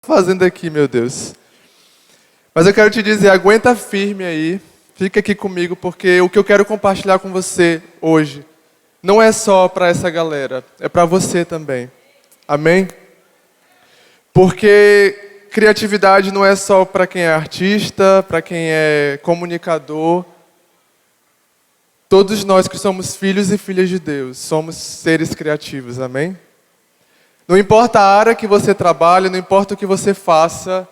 fazendo aqui, meu Deus? Mas eu quero te dizer, aguenta firme aí, fica aqui comigo, porque o que eu quero compartilhar com você hoje não é só para essa galera, é para você também. Amém? Porque criatividade não é só para quem é artista, para quem é comunicador. Todos nós que somos filhos e filhas de Deus, somos seres criativos, amém? Não importa a área que você trabalha, não importa o que você faça,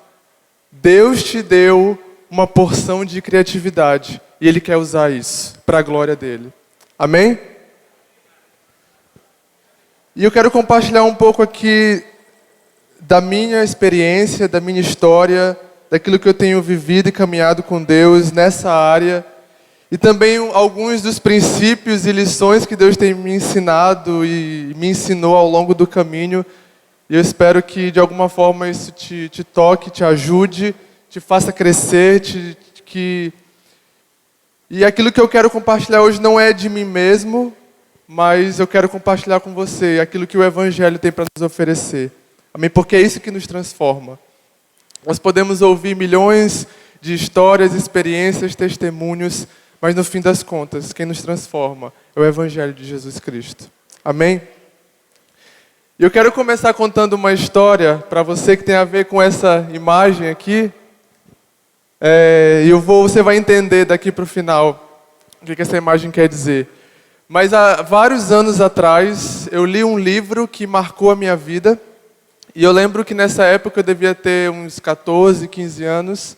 Deus te deu uma porção de criatividade e Ele quer usar isso para a glória dEle. Amém? E eu quero compartilhar um pouco aqui da minha experiência, da minha história, daquilo que eu tenho vivido e caminhado com Deus nessa área. E também alguns dos princípios e lições que Deus tem me ensinado e me ensinou ao longo do caminho. E eu espero que de alguma forma isso te toque, te ajude, te faça crescer. E aquilo que eu quero compartilhar hoje não é de mim mesmo, mas eu quero compartilhar com você aquilo que o Evangelho tem para nos oferecer. Amém? Porque é isso que nos transforma. Nós podemos ouvir milhões de histórias, experiências, testemunhos, mas no fim das contas, quem nos transforma é o Evangelho de Jesus Cristo. Amém? E eu quero começar contando uma história para você que tem a ver com essa imagem aqui. Você vai entender daqui para o final o que essa imagem quer dizer. Mas há vários anos atrás, eu li um livro que marcou a minha vida. E eu lembro que nessa época eu devia ter uns 14, 15 anos.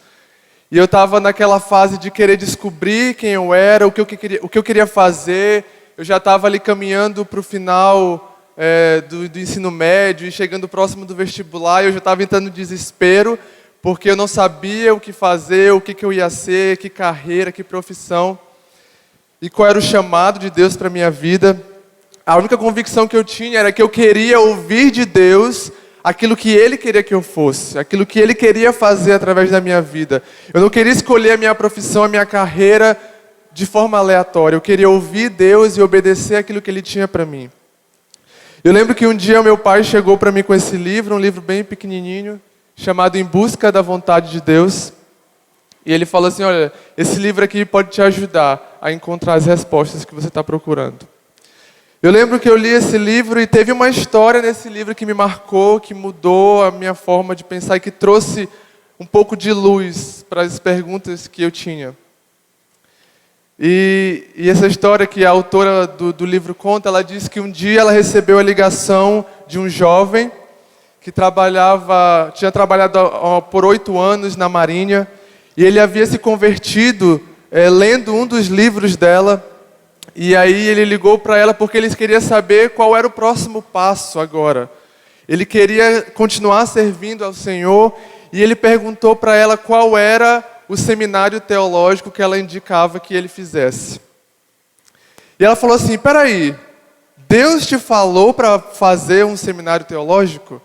E eu estava naquela fase de querer descobrir quem eu era, o que eu queria fazer. Eu já estava ali caminhando para o final do ensino médio e chegando próximo do vestibular. E eu já estava entrando em desespero, porque eu não sabia o que fazer, o que eu ia ser, que carreira, que profissão. E qual era o chamado de Deus para a minha vida. A única convicção que eu tinha era que eu queria ouvir de Deus aquilo que Ele queria que eu fosse, aquilo que Ele queria fazer através da minha vida. Eu não queria escolher a minha profissão, a minha carreira de forma aleatória. Eu queria ouvir Deus e obedecer aquilo que Ele tinha para mim. Eu lembro que um dia meu pai chegou para mim com esse livro, um livro bem pequenininho, chamado Em Busca da Vontade de Deus. E ele falou assim, olha, esse livro aqui pode te ajudar a encontrar as respostas que você está procurando. Eu lembro que eu li esse livro e teve uma história nesse livro que me marcou, que mudou a minha forma de pensar e que trouxe um pouco de luz para as perguntas que eu tinha. E essa história que a autora do livro conta, ela diz que um dia ela recebeu a ligação de um jovem que tinha trabalhado por 8 anos na Marinha, e ele havia se convertido lendo um dos livros dela. E aí ele ligou para ela porque ele queria saber qual era o próximo passo agora. Ele queria continuar servindo ao Senhor e ele perguntou para ela qual era o seminário teológico que ela indicava que ele fizesse. E ela falou assim, peraí, Deus te falou para fazer um seminário teológico?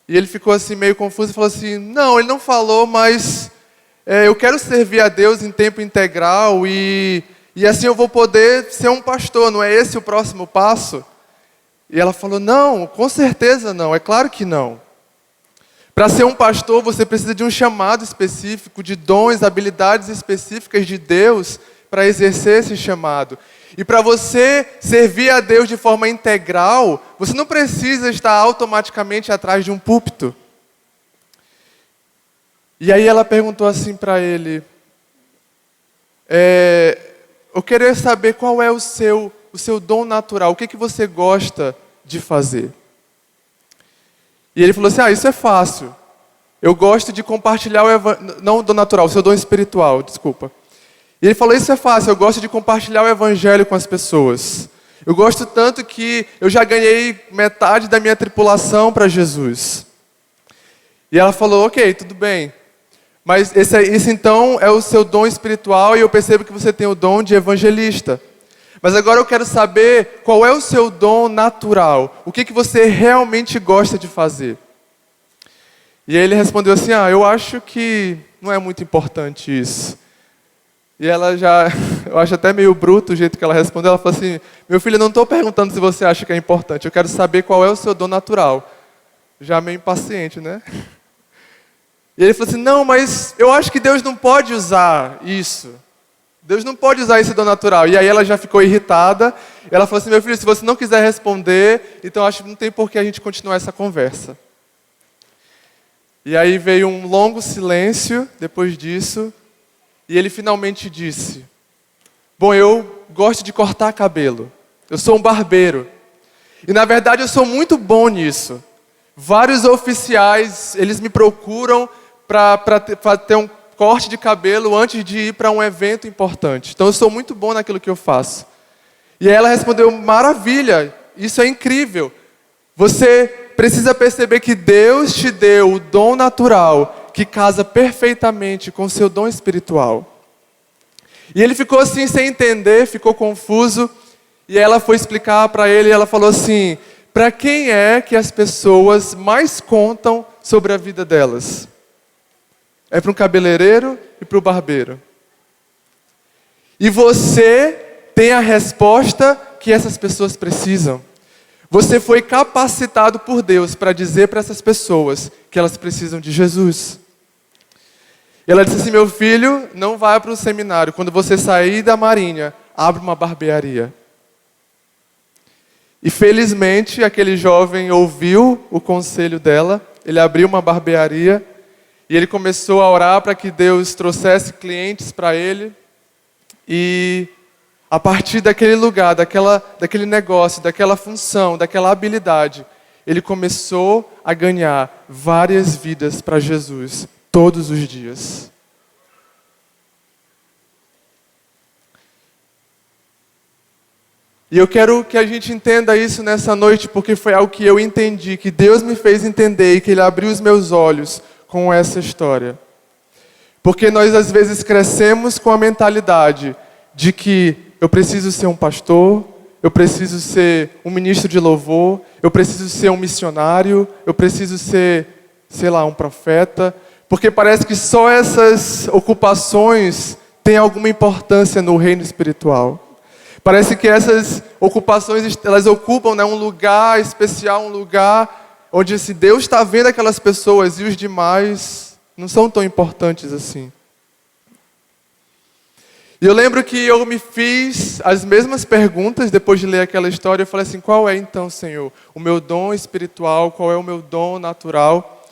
E ele ficou assim meio confuso e falou assim, não, ele não falou, mas eu quero servir a Deus em tempo integral e assim eu vou poder ser um pastor, não é esse o próximo passo? E ela falou, não, com certeza não, é claro que não. Para ser um pastor, você precisa de um chamado específico, de dons, habilidades específicas de Deus para exercer esse chamado. E para você servir a Deus de forma integral, você não precisa estar automaticamente atrás de um púlpito. E aí ela perguntou assim para ele, eu queria saber qual é o seu dom natural, o que você gosta de fazer. E ele falou assim, isso é fácil. Eu gosto de compartilhar não o dom natural, o seu dom espiritual, desculpa. E ele falou, isso é fácil, eu gosto de compartilhar o Evangelho com as pessoas. Eu gosto tanto que eu já ganhei metade da minha tripulação para Jesus. E ela falou, ok, tudo bem. Mas esse então é o seu dom espiritual e eu percebo que você tem o dom de evangelista. Mas agora eu quero saber qual é o seu dom natural. O que você realmente gosta de fazer? E aí ele respondeu assim, eu acho que não é muito importante isso. E ela eu acho até meio bruto o jeito que ela respondeu. Ela falou assim, meu filho, eu não estou perguntando se você acha que é importante. Eu quero saber qual é o seu dom natural. Já meio impaciente, né? E ele falou assim, não, mas eu acho que Deus não pode usar isso. Deus não pode usar esse dom natural. E aí ela já ficou irritada. Ela falou assim, meu filho, se você não quiser responder, então acho que não tem por que a gente continuar essa conversa. E aí veio um longo silêncio depois disso. E ele finalmente disse, bom, eu gosto de cortar cabelo. Eu sou um barbeiro. E na verdade eu sou muito bom nisso. Vários oficiais, eles me procuram para ter um corte de cabelo antes de ir para um evento importante. Então eu sou muito bom naquilo que eu faço. E aí ela respondeu, maravilha, isso é incrível. Você precisa perceber que Deus te deu o dom natural que casa perfeitamente com o seu dom espiritual. E ele ficou assim sem entender, ficou confuso. E ela foi explicar para ele e ela falou assim, para quem é que as pessoas mais contam sobre a vida delas? É para um cabeleireiro e para o barbeiro. E você tem a resposta que essas pessoas precisam. Você foi capacitado por Deus para dizer para essas pessoas que elas precisam de Jesus. E ela disse assim, meu filho, não vá para o seminário. Quando você sair da marinha, abre uma barbearia. E felizmente aquele jovem ouviu o conselho dela. Ele abriu uma barbearia. E ele começou a orar para que Deus trouxesse clientes para ele. E a partir daquele lugar, daquele negócio, daquela função, daquela habilidade, ele começou a ganhar várias vidas para Jesus, todos os dias. E eu quero que a gente entenda isso nessa noite, porque foi algo que eu entendi, que Deus me fez entender e que Ele abriu os meus olhos com essa história. Porque nós às vezes crescemos com a mentalidade de que eu preciso ser um pastor, eu preciso ser um ministro de louvor, eu preciso ser um missionário, eu preciso ser, sei lá, um profeta, porque parece que só essas ocupações têm alguma importância no reino espiritual. Parece que essas ocupações, elas ocupam, né, um lugar especial, um lugar onde assim, Deus está vendo aquelas pessoas e os demais não são tão importantes assim. E eu lembro que eu me fiz as mesmas perguntas depois de ler aquela história. Eu falei assim, qual é então, Senhor, o meu dom espiritual? Qual é o meu dom natural?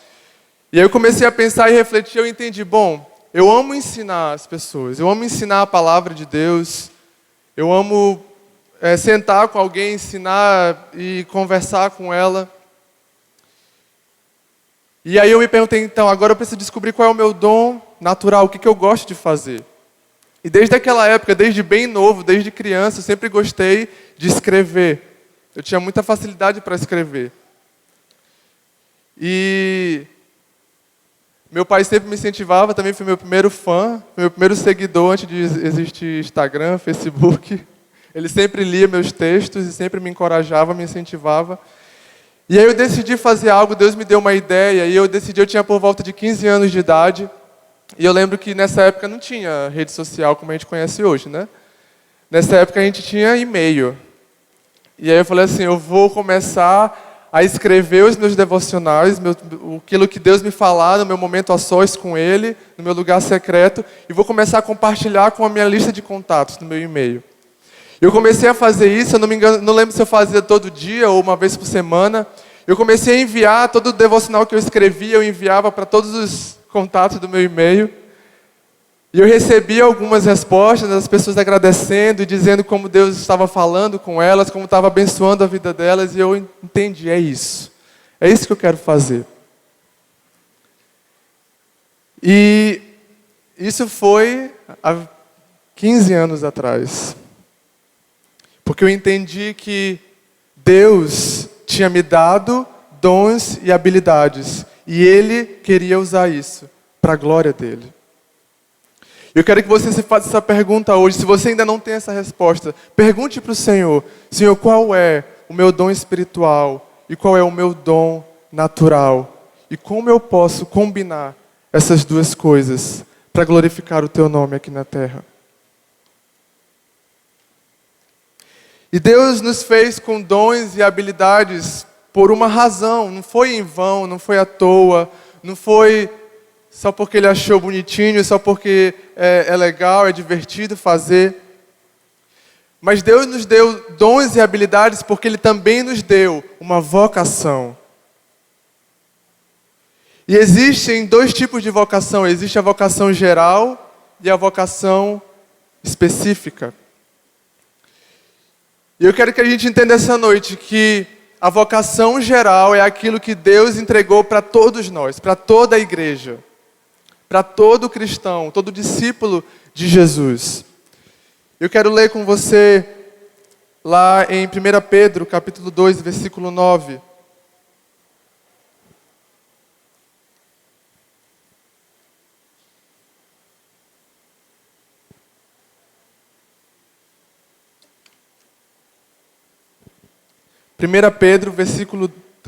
E aí eu comecei a pensar e refletir, eu entendi, bom, eu amo ensinar as pessoas, eu amo ensinar a palavra de Deus, eu amo sentar com alguém, ensinar e conversar com ela. E aí eu me perguntei, então, agora eu preciso descobrir qual é o meu dom natural, o que eu gosto de fazer. E desde aquela época, desde bem novo, desde criança, eu sempre gostei de escrever. Eu tinha muita facilidade para escrever. E meu pai sempre me incentivava, também foi meu primeiro fã, meu primeiro seguidor antes de existir Instagram, Facebook. Ele sempre lia meus textos e sempre me encorajava, me incentivava. E aí eu decidi fazer algo, Deus me deu uma ideia, e eu tinha por volta de 15 anos de idade, e eu lembro que nessa época não tinha rede social como a gente conhece hoje, né? Nessa época a gente tinha e-mail. E aí eu falei assim, eu vou começar a escrever os meus devocionais, aquilo que Deus me falar no meu momento a sós com Ele, no meu lugar secreto, e vou começar a compartilhar com a minha lista de contatos no meu e-mail. Eu comecei a fazer isso, eu não me engano, não lembro se eu fazia todo dia ou uma vez por semana. Eu comecei a enviar todo o devocional que eu escrevia, eu enviava para todos os contatos do meu e-mail. E eu recebi algumas respostas das pessoas agradecendo e dizendo como Deus estava falando com elas, como estava abençoando a vida delas, e eu entendi, é isso. É isso que eu quero fazer. E isso foi há 15 anos atrás. Porque eu entendi que Deus tinha me dado dons e habilidades. E Ele queria usar isso para a glória dEle. Eu quero que você se faça essa pergunta hoje. Se você ainda não tem essa resposta, pergunte para o Senhor. Senhor, qual é o meu dom espiritual? E qual é o meu dom natural? E como eu posso combinar essas duas coisas para glorificar o Teu nome aqui na terra? E Deus nos fez com dons e habilidades por uma razão. Não foi em vão, não foi à toa, não foi só porque ele achou bonitinho, só porque é legal, é divertido fazer. Mas Deus nos deu dons e habilidades porque Ele também nos deu uma vocação. E existem dois tipos de vocação. Existe a vocação geral e a vocação específica. E eu quero que a gente entenda essa noite que a vocação geral é aquilo que Deus entregou para todos nós, para toda a igreja, para todo cristão, todo discípulo de Jesus. Eu quero ler com você lá em 1 Pedro, capítulo 2, versículo 9.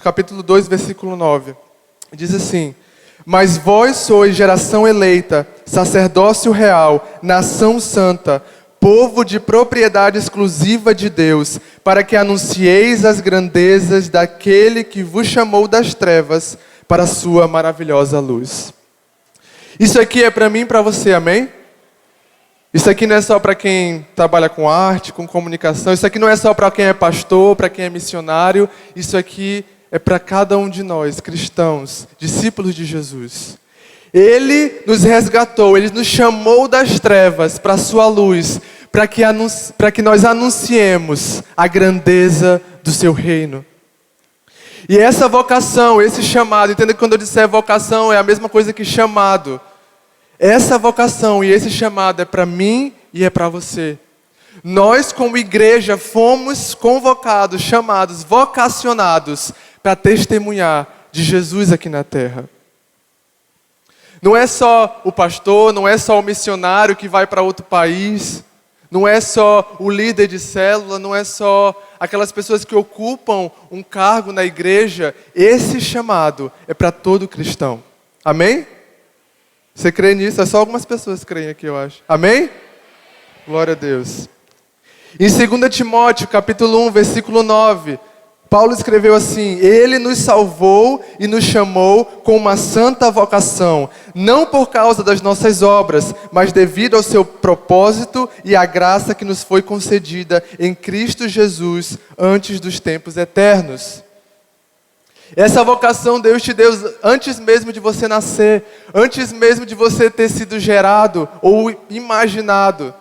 Capítulo 2, versículo 9. Diz assim: Mas vós sois geração eleita, sacerdócio real, nação santa, povo de propriedade exclusiva de Deus, para que anuncieis as grandezas daquele que vos chamou das trevas para a sua maravilhosa luz. Isso aqui é para mim e para você, amém? Isso aqui não é só para quem trabalha com arte, com comunicação. Isso aqui não é só para quem é pastor, para quem é missionário. Isso aqui é para cada um de nós, cristãos, discípulos de Jesus. Ele nos resgatou, Ele nos chamou das trevas para a sua luz, para que nós anunciemos a grandeza do seu reino. E essa vocação, esse chamado, entenda que quando eu disser vocação é a mesma coisa que chamado. Essa vocação e esse chamado é para mim e é para você. Nós, como igreja, fomos convocados, chamados, vocacionados para testemunhar de Jesus aqui na terra. Não é só o pastor, não é só o missionário que vai para outro país, não é só o líder de célula, não é só aquelas pessoas que ocupam um cargo na igreja. Esse chamado é para todo cristão. Amém? Você crê nisso? É só algumas pessoas que creem aqui, eu acho. Amém? Glória a Deus. Em 2 Timóteo, capítulo 1, versículo 9, Paulo escreveu assim: Ele nos salvou e nos chamou com uma santa vocação, não por causa das nossas obras, mas devido ao seu propósito e à graça que nos foi concedida em Cristo Jesus antes dos tempos eternos. Essa vocação Deus te deu antes mesmo de você nascer, antes mesmo de você ter sido gerado ou imaginado.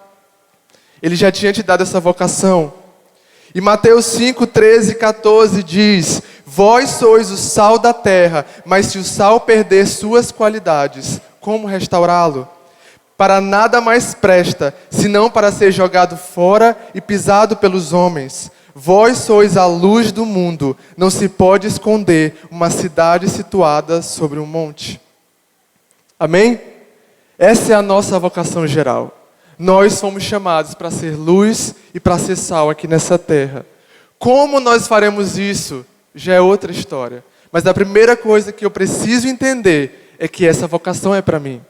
Ele já tinha te dado essa vocação. E Mateus 5, 13 e 14 diz: Vós sois o sal da terra, mas se o sal perder suas qualidades, como restaurá-lo? Para nada mais presta, senão para ser jogado fora e pisado pelos homens. Vós sois a luz do mundo, não se pode esconder uma cidade situada sobre um monte. Amém? Essa é a nossa vocação geral. Nós fomos chamados para ser luz e para ser sal aqui nessa terra. Como nós faremos isso, já é outra história. Mas a primeira coisa que eu preciso entender é que essa vocação é para mim.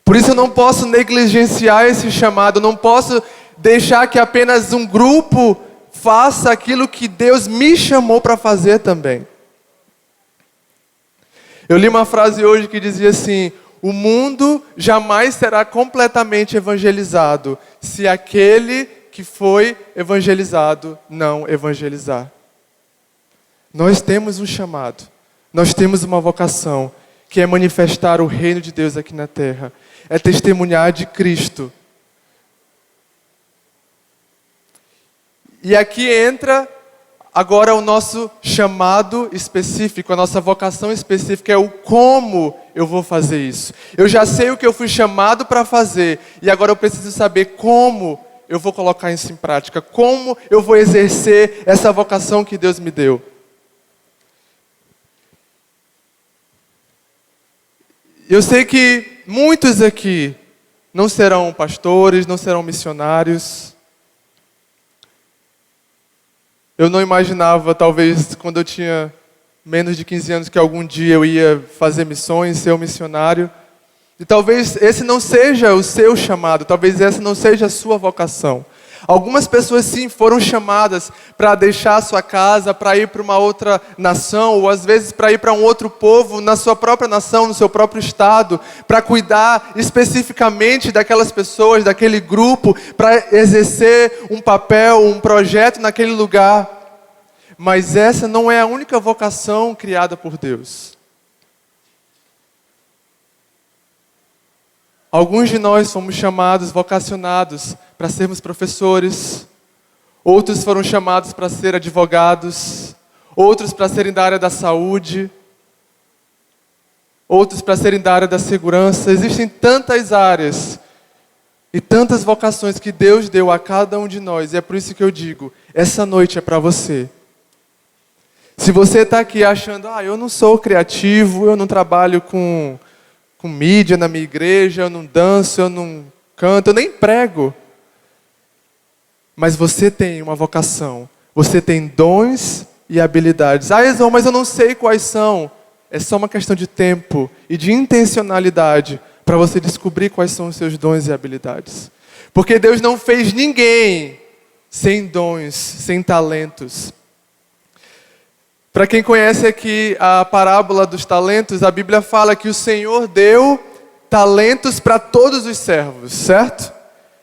Por isso eu não posso negligenciar esse chamado, eu não posso deixar que apenas um grupo faça aquilo que Deus me chamou para fazer também. Eu li uma frase hoje que dizia assim: o mundo jamais será completamente evangelizado se aquele que foi evangelizado não evangelizar. Nós temos um chamado, nós temos uma vocação, que é manifestar o reino de Deus aqui na terra, é testemunhar de Cristo. E aqui entra agora o nosso chamado específico, a nossa vocação específica é o como eu vou fazer isso. Eu já sei o que eu fui chamado para fazer e agora eu preciso saber como eu vou colocar isso em prática, como eu vou exercer essa vocação que Deus me deu. Eu sei que muitos aqui não serão pastores, não serão missionários. Eu não imaginava, talvez, quando eu tinha menos de 15 anos, que algum dia eu ia fazer missões, ser um missionário. E talvez esse não seja o seu chamado, talvez essa não seja a sua vocação. Algumas pessoas sim foram chamadas para deixar a sua casa, para ir para uma outra nação, ou às vezes para ir para um outro povo na sua própria nação, no seu próprio estado, para cuidar especificamente daquelas pessoas, daquele grupo, para exercer um papel, um projeto naquele lugar. Mas essa não é a única vocação criada por Deus. Alguns de nós fomos chamados, vocacionados para sermos professores. Outros foram chamados para ser advogados. Outros para serem da área da saúde. Outros para serem da área da segurança. Existem tantas áreas e tantas vocações que Deus deu a cada um de nós. E é por isso que eu digo, essa noite é para você. Se você está aqui achando, eu não sou criativo, eu não trabalho com mídia na minha igreja, eu não danço, eu não canto, eu nem prego. Mas você tem uma vocação, você tem dons e habilidades. Exão, mas eu não sei quais são. É só uma questão de tempo e de intencionalidade para você descobrir quais são os seus dons e habilidades. Porque Deus não fez ninguém sem dons, sem talentos. Para quem conhece aqui a parábola dos talentos, a Bíblia fala que o Senhor deu talentos para todos os servos, certo?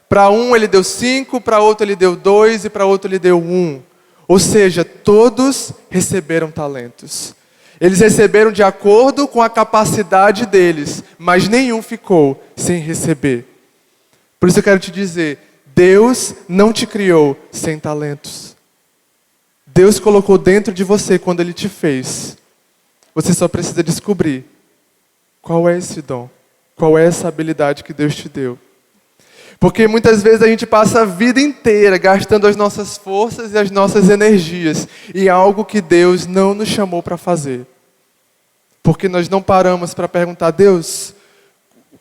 Para um ele deu 5, para outro ele deu 2 e para outro ele deu 1. Ou seja, todos receberam talentos. Eles receberam de acordo com a capacidade deles, mas nenhum ficou sem receber. Por isso eu quero te dizer, Deus não te criou sem talentos. Deus colocou dentro de você quando Ele te fez. Você só precisa descobrir qual é esse dom, qual é essa habilidade que Deus te deu. Porque muitas vezes a gente passa a vida inteira gastando as nossas forças e as nossas energias em algo que Deus não nos chamou para fazer. Porque nós não paramos para perguntar, Deus,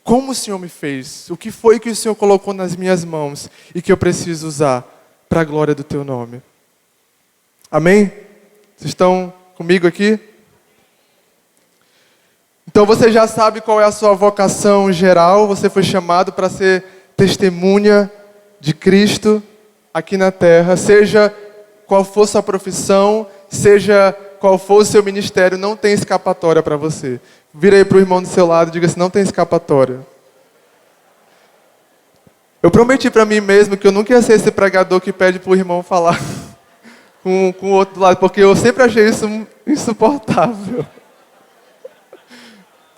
como o Senhor me fez? O que foi que o Senhor colocou nas minhas mãos e que eu preciso usar para a glória do Teu nome? Amém? Vocês estão comigo aqui? Então você já sabe qual é a sua vocação geral. Você foi chamado para ser testemunha de Cristo aqui na terra. Seja qual for sua profissão, seja qual for o seu ministério, não tem escapatória para você. Vira aí para o irmão do seu lado e diga assim, não tem escapatória. Eu prometi para mim mesmo que eu nunca ia ser esse pregador que pede para o irmão falar com o outro do lado, porque eu sempre achei isso insuportável.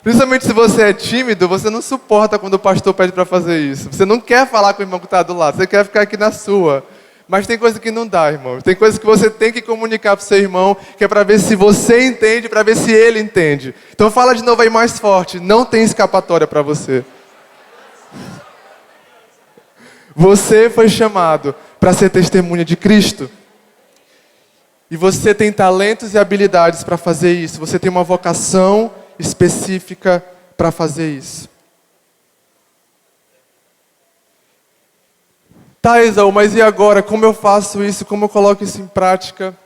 Principalmente se você é tímido, você não suporta quando o pastor pede para fazer isso. Você não quer falar com o irmão que está do lado, você quer ficar aqui na sua. Mas tem coisa que não dá, irmão. Tem coisa que você tem que comunicar para o seu irmão, que é para ver se você entende, para ver se ele entende. Então fala de novo aí mais forte, não tem escapatória para você. Você foi chamado para ser testemunha de Cristo. E você tem talentos e habilidades para fazer isso. Você tem uma vocação específica para fazer isso. Tá, Exaú, mas e agora? Como eu faço isso? Como eu coloco isso em prática?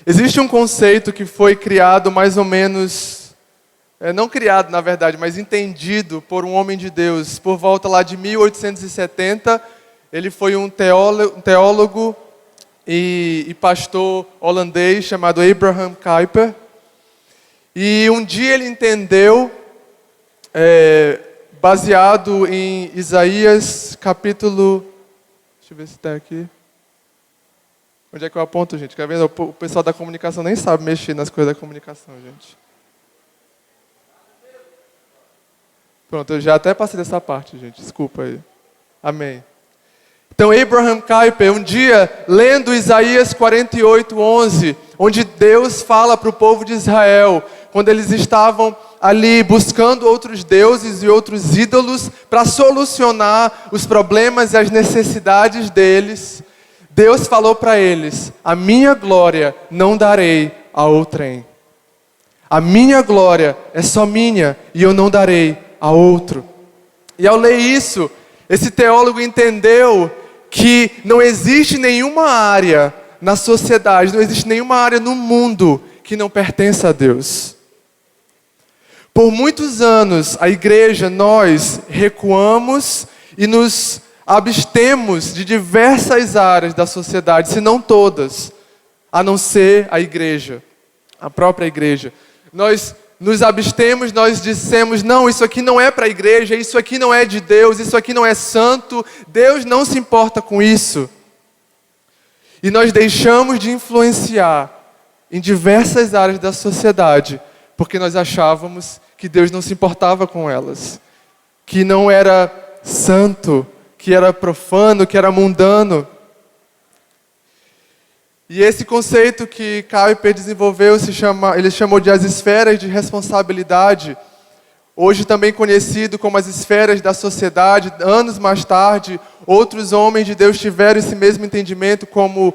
Existe um conceito que foi criado mais ou menos... não criado, na verdade, mas entendido por um homem de Deus. Por volta lá de 1870, ele foi um teólogo e pastor holandês chamado Abraham Kuyper. E um dia ele entendeu, baseado em Isaías capítulo... Deixa eu ver se está aqui. Onde é que eu aponto, gente? Quer ver? O pessoal da comunicação nem sabe mexer nas coisas da comunicação, gente. Pronto, eu já até passei dessa parte, gente. Desculpa aí. Amém. Então, Abraham Kuyper, um dia, lendo Isaías 48:11, onde Deus fala para o povo de Israel, quando eles estavam ali buscando outros deuses e outros ídolos para solucionar os problemas e as necessidades deles, Deus falou para eles, a minha glória não darei a outrem. A minha glória é só minha e eu não darei a outro. E ao ler isso, esse teólogo entendeu que não existe nenhuma área na sociedade, não existe nenhuma área no mundo que não pertença a Deus. Por muitos anos, a igreja, nós recuamos e nos abstemos de diversas áreas da sociedade, se não todas, a não ser a igreja, a própria igreja. Nós nos abstemos, nós dissemos, não, isso aqui não é para a igreja, isso aqui não é de Deus, isso aqui não é santo, Deus não se importa com isso. E nós deixamos de influenciar em diversas áreas da sociedade, porque nós achávamos que Deus não se importava com elas, que não era santo, que era profano, que era mundano. E esse conceito que Kuyper desenvolveu, ele chamou de as esferas de responsabilidade, hoje também conhecido como as esferas da sociedade. Anos mais tarde, outros homens de Deus tiveram esse mesmo entendimento, como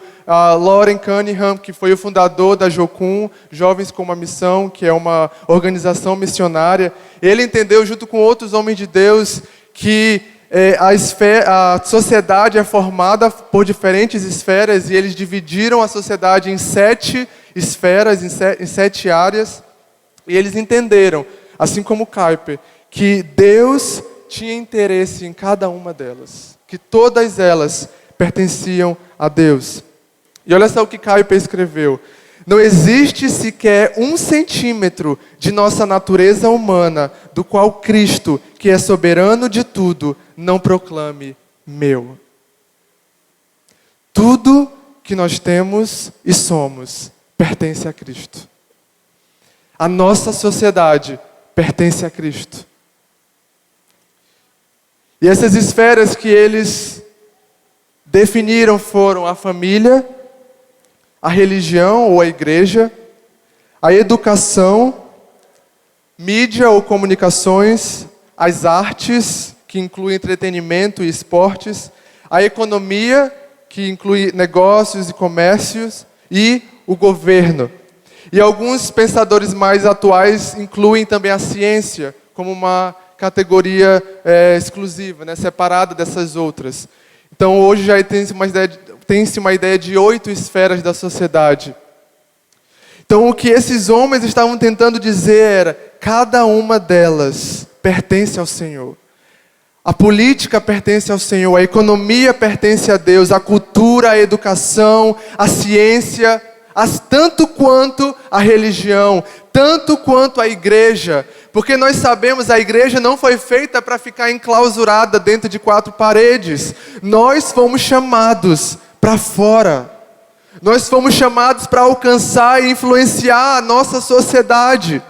Loren Cunningham, que foi o fundador da Jocum, Jovens com uma Missão, que é uma organização missionária. Ele entendeu, junto com outros homens de Deus, que a sociedade é formada por diferentes esferas, e eles dividiram a sociedade em 7 esferas, em 7 áreas, e eles entenderam, assim como Kuyper, que Deus tinha interesse em cada uma delas, que todas elas pertenciam a Deus. E olha só o que Kuyper escreveu: não existe sequer 1 centímetro de nossa natureza humana, do qual Cristo, que é soberano de tudo, não proclame meu. Tudo que nós temos e somos pertence a Cristo. A nossa sociedade pertence a Cristo. E essas esferas que eles definiram foram a família, a religião ou a igreja, a educação, mídia ou comunicações, as artes, que inclui entretenimento e esportes, a economia, que inclui negócios e comércios, e o governo. E alguns pensadores mais atuais incluem também a ciência como uma categoria exclusiva, separada dessas outras. Então hoje já tem-se uma ideia de 8 esferas da sociedade. Então o que esses homens estavam tentando dizer era: cada uma delas pertence ao Senhor. A política pertence ao Senhor, a economia pertence a Deus, a cultura, a educação, a ciência, tanto quanto a religião, tanto quanto a igreja. Porque nós sabemos, a igreja não foi feita para ficar enclausurada dentro de 4 paredes. Nós fomos chamados para fora. Nós fomos chamados para alcançar e influenciar a nossa sociedade.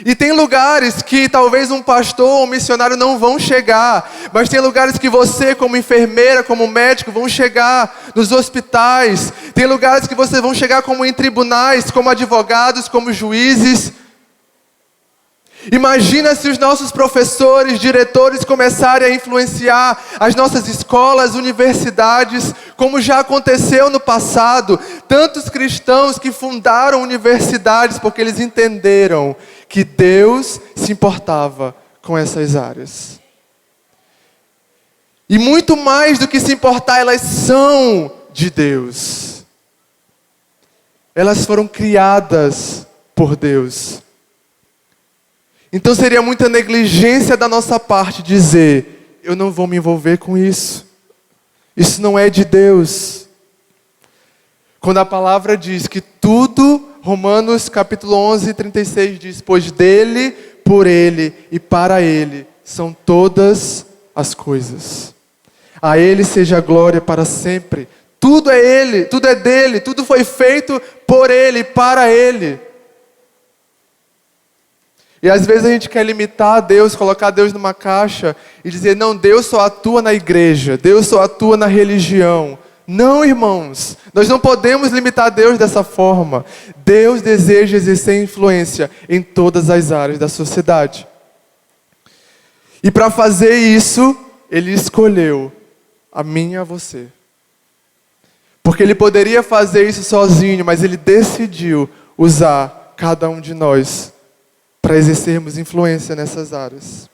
E tem lugares que talvez um pastor ou um missionário não vão chegar, mas tem lugares que você, como enfermeira, como médico, vão chegar nos hospitais. Tem lugares que vocês vão chegar como em tribunais, como advogados, como juízes. Imagina se os nossos professores, diretores começarem a influenciar as nossas escolas, universidades, como já aconteceu no passado. Tantos cristãos que fundaram universidades porque eles entenderam que Deus se importava com essas áreas. E muito mais do que se importar, elas são de Deus. Elas foram criadas por Deus. Então seria muita negligência da nossa parte dizer: eu não vou me envolver com isso. Isso não é de Deus. Quando a palavra diz que tudo, Romanos capítulo 11, 36 diz: pois dele, por ele e para ele são todas as coisas. A ele seja a glória para sempre. Tudo é ele, tudo é dele, tudo foi feito por ele, para ele. E às vezes a gente quer limitar Deus, colocar Deus numa caixa e dizer: não, Deus só atua na igreja, Deus só atua na religião. Não, irmãos, nós não podemos limitar Deus dessa forma. Deus deseja exercer influência em todas as áreas da sociedade. E para fazer isso, Ele escolheu a mim e a você. Porque Ele poderia fazer isso sozinho, mas Ele decidiu usar cada um de nós para exercermos influência nessas áreas.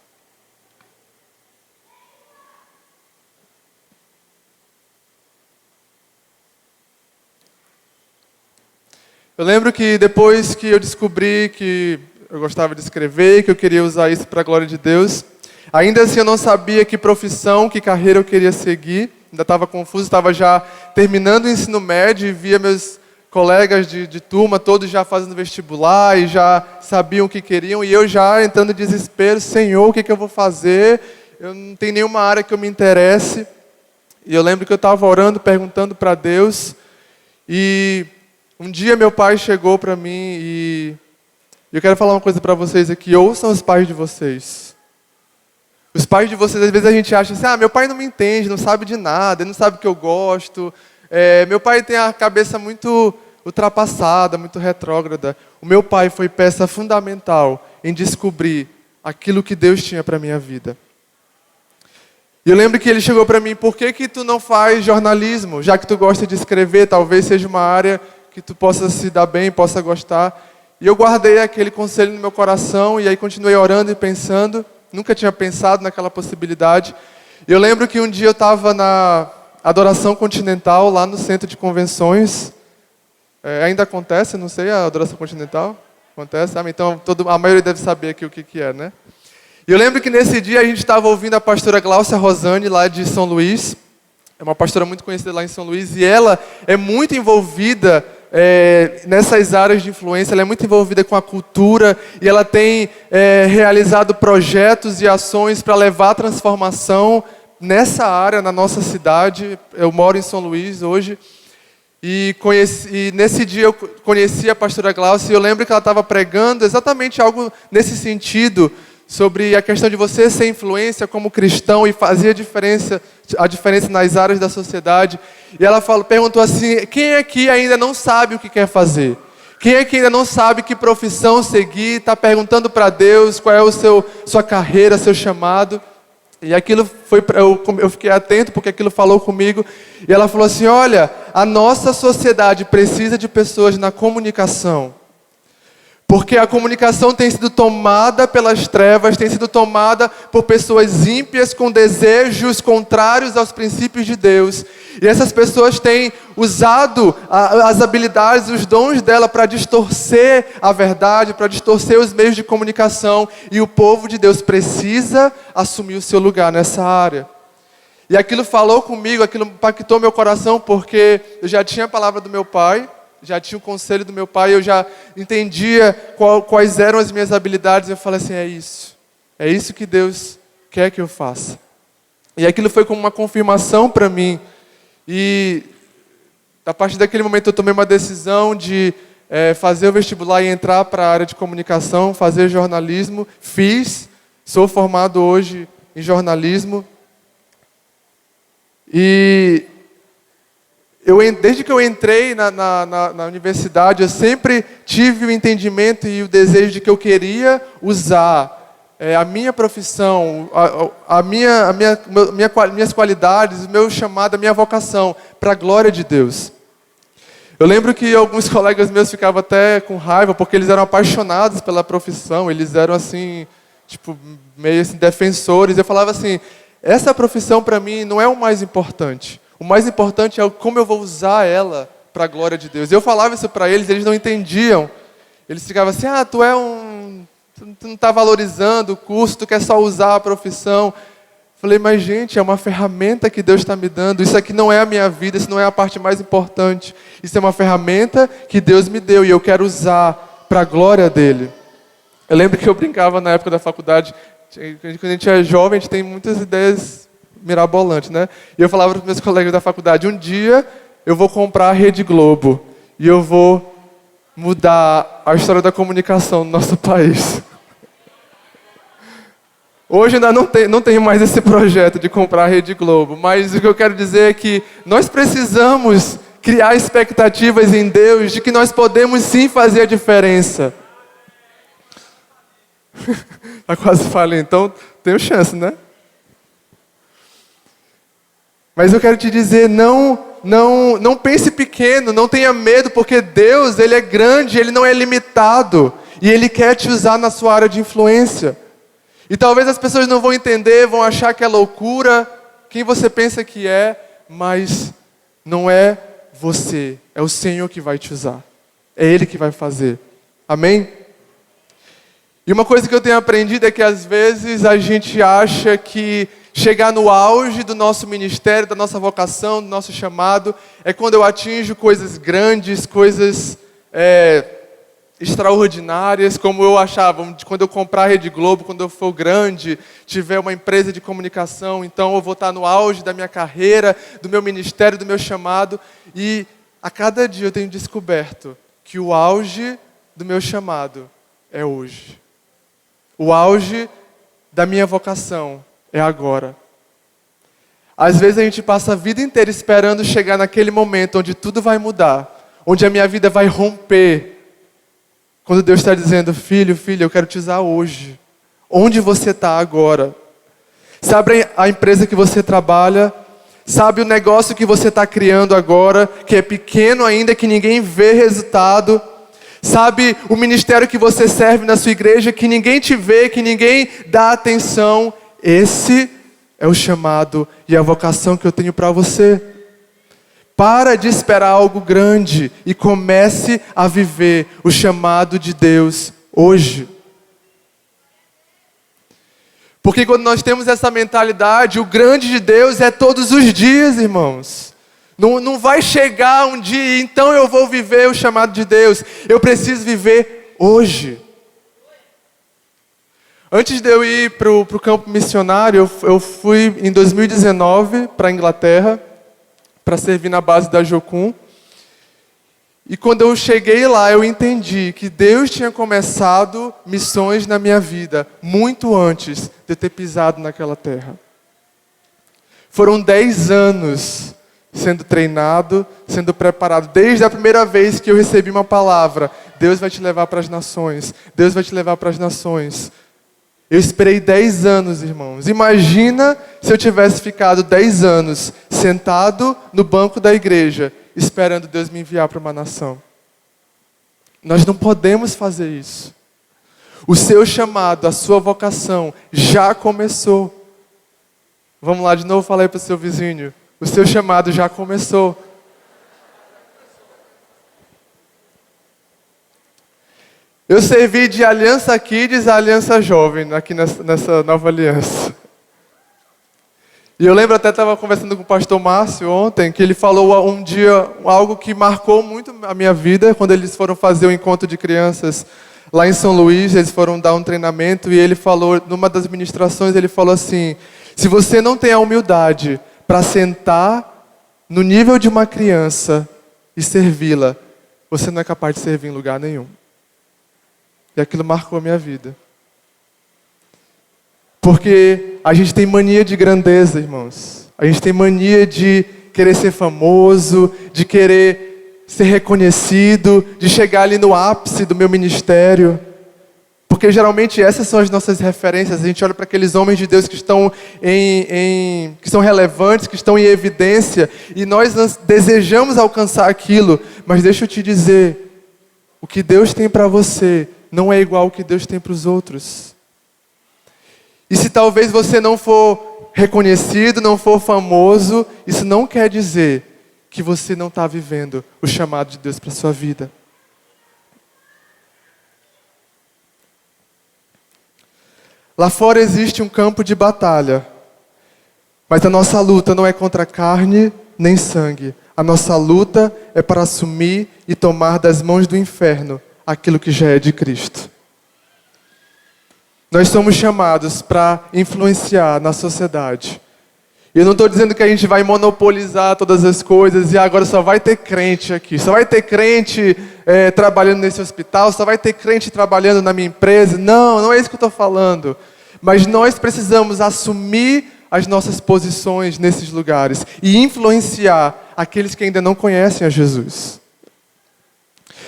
Eu lembro que depois que eu descobri que eu gostava de escrever, que eu queria usar isso para a glória de Deus, Ainda assim eu não sabia que profissão, que carreira eu queria seguir. Ainda estava confuso, estava já terminando o ensino médio e via meus colegas de turma, todos já fazendo vestibular e já sabiam o que queriam. E eu já entrando em desespero, Senhor, o que eu vou fazer? Eu não tenho nenhuma área que eu me interesse. E eu lembro que eu estava orando, perguntando para Deus. E um dia meu pai chegou para mim e eu quero falar uma coisa para vocês aqui. Ouçam os pais de vocês. Os pais de vocês, às vezes a gente acha assim, meu pai não me entende, não sabe de nada, ele não sabe o que eu gosto. Meu pai tem a cabeça muito ultrapassada, muito retrógrada. O meu pai foi peça fundamental em descobrir aquilo que Deus tinha para a minha vida. E eu lembro que ele chegou para mim, por que tu não faz jornalismo? Já que tu gosta de escrever, talvez seja uma área que tu possa se dar bem, possa gostar. E eu guardei aquele conselho no meu coração e aí continuei orando e pensando. Nunca tinha pensado naquela possibilidade. E eu lembro que um dia eu estava na Adoração Continental, lá no centro de convenções. Ainda acontece, não sei, a Adoração Continental? Acontece? Então a maioria deve saber aqui o que é, né? E eu lembro que nesse dia a gente estava ouvindo a pastora Glaucia Rosane, lá de São Luís. É uma pastora muito conhecida lá em São Luís. E ela é muito envolvida nessas áreas de influência. Ela é muito envolvida com a cultura. E ela tem realizado projetos e ações para levar a transformação nessa área, na nossa cidade. Eu moro em São Luís hoje. E nesse dia eu conheci a pastora Glaucia. E eu lembro que ela estava pregando exatamente algo nesse sentido, sobre a questão de você ser influência como cristão e fazer a diferença nas áreas da sociedade. E ela perguntou assim, quem aqui ainda não sabe o que quer fazer? Quem aqui ainda não sabe que profissão seguir? Está perguntando para Deus qual é sua carreira, seu chamado? E aquilo eu fiquei atento porque aquilo falou comigo. E ela falou assim, olha, a nossa sociedade precisa de pessoas na comunicação. Porque a comunicação tem sido tomada pelas trevas, tem sido tomada por pessoas ímpias com desejos contrários aos princípios de Deus. E essas pessoas têm usado as habilidades, os dons dela para distorcer a verdade, para distorcer os meios de comunicação. E o povo de Deus precisa assumir o seu lugar nessa área. E aquilo falou comigo, aquilo impactou meu coração, porque eu já tinha a palavra do meu pai, já tinha o conselho do meu pai, eu já entendia quais eram as minhas habilidades. Eu falei assim, é isso que Deus quer que eu faça. E aquilo foi como uma confirmação para mim. E a partir daquele momento eu tomei uma decisão de fazer o vestibular e entrar para a área de comunicação, fazer jornalismo. Sou formado hoje em jornalismo. E desde que eu entrei na universidade, eu sempre tive o entendimento e o desejo de que eu queria usar a minha profissão, minhas qualidades, o meu chamado, a minha vocação para a glória de Deus. Eu lembro que alguns colegas meus ficavam até com raiva, porque eles eram apaixonados pela profissão, eles eram assim, meio assim, defensores. Eu falava assim, essa profissão para mim não é o mais importante. O mais importante é como eu vou usar ela para a glória de Deus. Eu falava isso para eles não entendiam. Eles ficavam assim, tu não está valorizando o curso, tu quer só usar a profissão. Falei, mas gente, é uma ferramenta que Deus está me dando. Isso aqui não é a minha vida, isso não é a parte mais importante. Isso é uma ferramenta que Deus me deu e eu quero usar para a glória dele. Eu lembro que eu brincava na época da faculdade, quando a gente é jovem, a gente tem muitas ideias mirabolante, né? E eu falava para os meus colegas da faculdade, um dia eu vou comprar a Rede Globo e eu vou mudar a história da comunicação no nosso país. Hoje ainda não tenho mais esse projeto de comprar a Rede Globo, mas o que eu quero dizer é que nós precisamos criar expectativas em Deus de que nós podemos sim fazer a diferença. Eu quase falei, então tenho chance, né? Mas eu quero te dizer, não pense pequeno, não tenha medo, porque Deus, Ele é grande, Ele não é limitado. E Ele quer te usar na sua área de influência. E talvez as pessoas não vão entender, vão achar que é loucura, quem você pensa que é, mas não é você, é o Senhor que vai te usar. É Ele que vai fazer. Amém? E uma coisa que eu tenho aprendido é que às vezes a gente acha que chegar no auge do nosso ministério, da nossa vocação, do nosso chamado, é quando eu atinjo coisas grandes, coisas extraordinárias, como eu achava, quando eu comprar a Rede Globo, quando eu for grande, tiver uma empresa de comunicação, então eu vou estar no auge da minha carreira, do meu ministério, do meu chamado. E a cada dia eu tenho descoberto que o auge do meu chamado é hoje. O auge da minha vocação é agora. Às vezes a gente passa a vida inteira esperando chegar naquele momento onde tudo vai mudar, onde a minha vida vai romper. Quando Deus está dizendo, filho, eu quero te usar hoje. Onde você está agora? Sabe a empresa que você trabalha? Sabe o negócio que você está criando agora, que é pequeno ainda, que ninguém vê resultado? Sabe o ministério que você serve na sua igreja, que ninguém te vê, que ninguém dá atenção? Esse é o chamado e a vocação que eu tenho para você. Para de esperar algo grande e comece a viver o chamado de Deus hoje. Porque quando nós temos essa mentalidade, o grande de Deus é todos os dias, irmãos. Não vai chegar um dia, então eu vou viver o chamado de Deus. Eu preciso viver hoje. Antes de eu ir para o campo missionário, eu fui em 2019 para a Inglaterra, para servir na base da Jocum. E quando eu cheguei lá, eu entendi que Deus tinha começado missões na minha vida, muito antes de eu ter pisado naquela terra. Foram 10 anos sendo treinado, sendo preparado. Desde a primeira vez que eu recebi uma palavra, Deus vai te levar para as nações. Deus vai te levar para as nações. Eu esperei 10 anos, irmãos. Imagina se eu tivesse ficado 10 anos sentado no banco da igreja, esperando Deus me enviar para uma nação. Nós não podemos fazer isso. O seu chamado, a sua vocação já começou. Vamos lá de novo, fala aí para o seu vizinho. O seu chamado já começou. Eu servi de Aliança Kids a Aliança Jovem, aqui nessa nova aliança. E eu lembro, até estava conversando com o pastor Márcio ontem, que ele falou um dia algo que marcou muito a minha vida, quando eles foram fazer o encontro de crianças lá em São Luís, eles foram dar um treinamento, e ele falou, numa das ministrações, ele falou assim, se você não tem a humildade para sentar no nível de uma criança e servi-la, você não é capaz de servir em lugar nenhum. E aquilo marcou a minha vida. Porque a gente tem mania de grandeza, irmãos. A gente tem mania de querer ser famoso, de querer ser reconhecido, de chegar ali no ápice do meu ministério. Porque geralmente essas são as nossas referências. A gente olha para aqueles homens de Deus que estão que são relevantes, que estão em evidência, e nós desejamos alcançar aquilo. Mas deixa eu te dizer, o que Deus tem para você não é igual ao que Deus tem para os outros. E se talvez você não for reconhecido, não for famoso, isso não quer dizer que você não está vivendo o chamado de Deus para a sua vida. Lá fora existe um campo de batalha, mas a nossa luta não é contra carne nem sangue. A nossa luta é para assumir e tomar das mãos do inferno aquilo que já é de Cristo. Nós somos chamados para influenciar na sociedade. E eu não estou dizendo que a gente vai monopolizar todas as coisas e agora só vai ter crente aqui. Só vai ter crente trabalhando nesse hospital, só vai ter crente trabalhando na minha empresa. Não, não é isso que eu estou falando. Mas nós precisamos assumir as nossas posições nesses lugares e influenciar aqueles que ainda não conhecem a Jesus.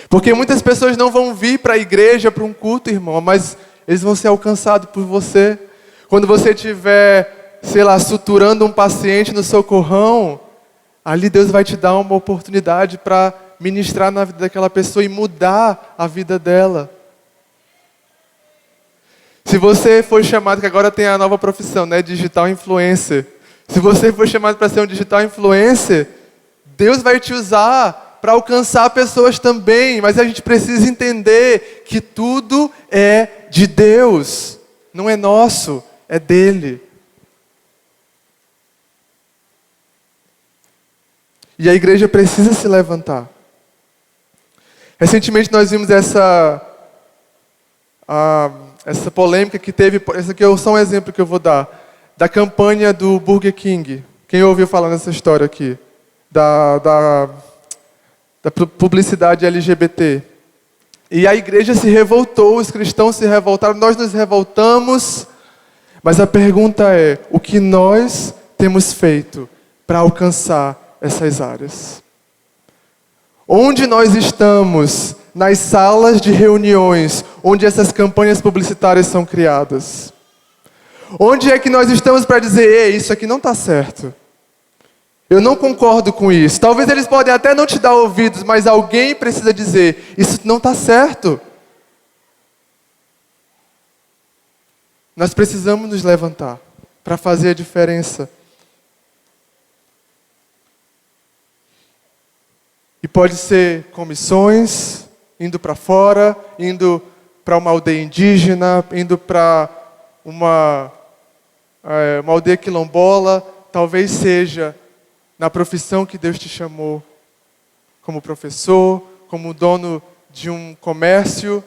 Porque muitas pessoas não vão vir para a igreja, para um culto, irmão, mas eles vão ser alcançados por você. Quando você estiver, sei lá, suturando um paciente no socorrão, ali Deus vai te dar uma oportunidade para ministrar na vida daquela pessoa e mudar a vida dela. Se você for chamado, que agora tem a nova profissão, né, digital influencer. Se você for chamado para ser um digital influencer, Deus vai te usar para alcançar pessoas também, mas a gente precisa entender que tudo é de Deus, não é nosso, é dele. E a igreja precisa se levantar. Recentemente nós vimos essa polêmica que teve, esse aqui é só um exemplo que eu vou dar, da campanha do Burger King. Quem ouviu falar nessa história aqui? Da publicidade LGBT. E a igreja se revoltou, os cristãos se revoltaram, nós nos revoltamos, mas a pergunta é, o que nós temos feito para alcançar essas áreas? Onde nós estamos nas salas de reuniões onde essas campanhas publicitárias são criadas? Onde é que nós estamos para dizer, ei, isso aqui não está certo? Eu não concordo com isso. Talvez eles podem até não te dar ouvidos, mas alguém precisa dizer, isso não está certo. Nós precisamos nos levantar para fazer a diferença. E pode ser com missões, indo para fora, indo para uma aldeia indígena, indo para uma aldeia quilombola, talvez seja na profissão que Deus te chamou, como professor, como dono de um comércio,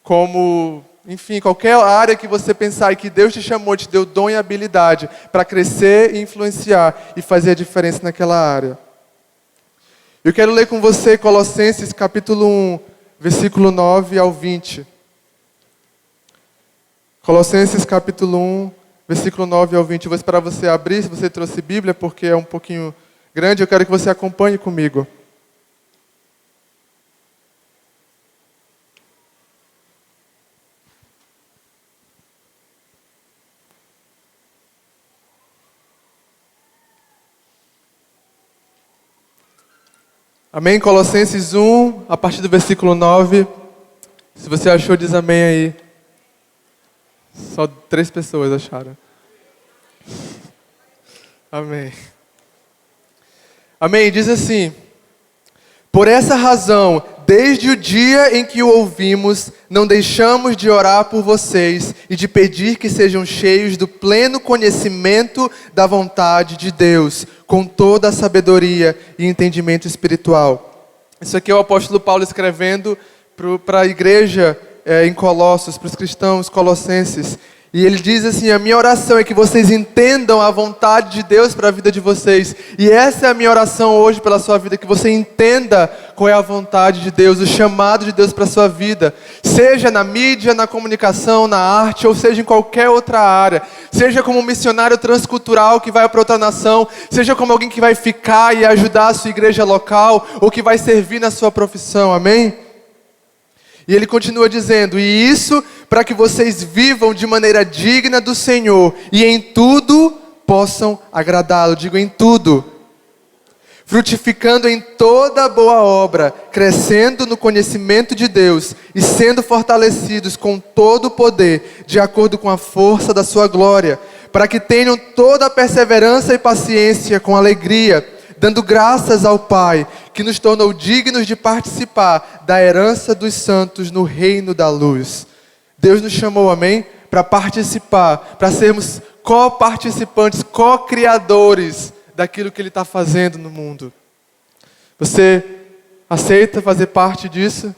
como, enfim, qualquer área que você pensar e que Deus te chamou, te deu dom e habilidade para crescer e influenciar e fazer a diferença naquela área. Eu quero ler com você Colossenses capítulo 1, versículo 9 ao 20. Colossenses capítulo 1, versículo 9 ao 20. Eu vou esperar você abrir, se você trouxe Bíblia, porque é um pouquinho grande. Eu quero que você acompanhe comigo. Amém? Colossenses 1, a partir do versículo 9. Se você achou, diz amém aí. Só 3 pessoas acharam. Amém. Amém. Diz assim: por essa razão, desde o dia em que o ouvimos, não deixamos de orar por vocês e de pedir que sejam cheios do pleno conhecimento da vontade de Deus, com toda a sabedoria e entendimento espiritual. Isso aqui é o apóstolo Paulo escrevendo para a igreja em Colossos, para os cristãos colossenses. E ele diz assim, a minha oração é que vocês entendam a vontade de Deus para a vida de vocês. E essa é a minha oração hoje pela sua vida, que você entenda qual é a vontade de Deus, o chamado de Deus para a sua vida. Seja na mídia, na comunicação, na arte, ou seja em qualquer outra área. Seja como um missionário transcultural que vai para outra nação, seja como alguém que vai ficar e ajudar a sua igreja local, ou que vai servir na sua profissão, amém? E ele continua dizendo, e isso para que vocês vivam de maneira digna do Senhor e em tudo possam agradá-lo. Digo em tudo. Frutificando em toda boa obra, crescendo no conhecimento de Deus e sendo fortalecidos com todo o poder, de acordo com a força da sua glória, para que tenham toda a perseverança e paciência com alegria, dando graças ao Pai, que nos tornou dignos de participar da herança dos santos no reino da luz. Deus nos chamou, amém? Para participar, para sermos co-participantes, co-criadores daquilo que Ele está fazendo no mundo. Você aceita fazer parte disso?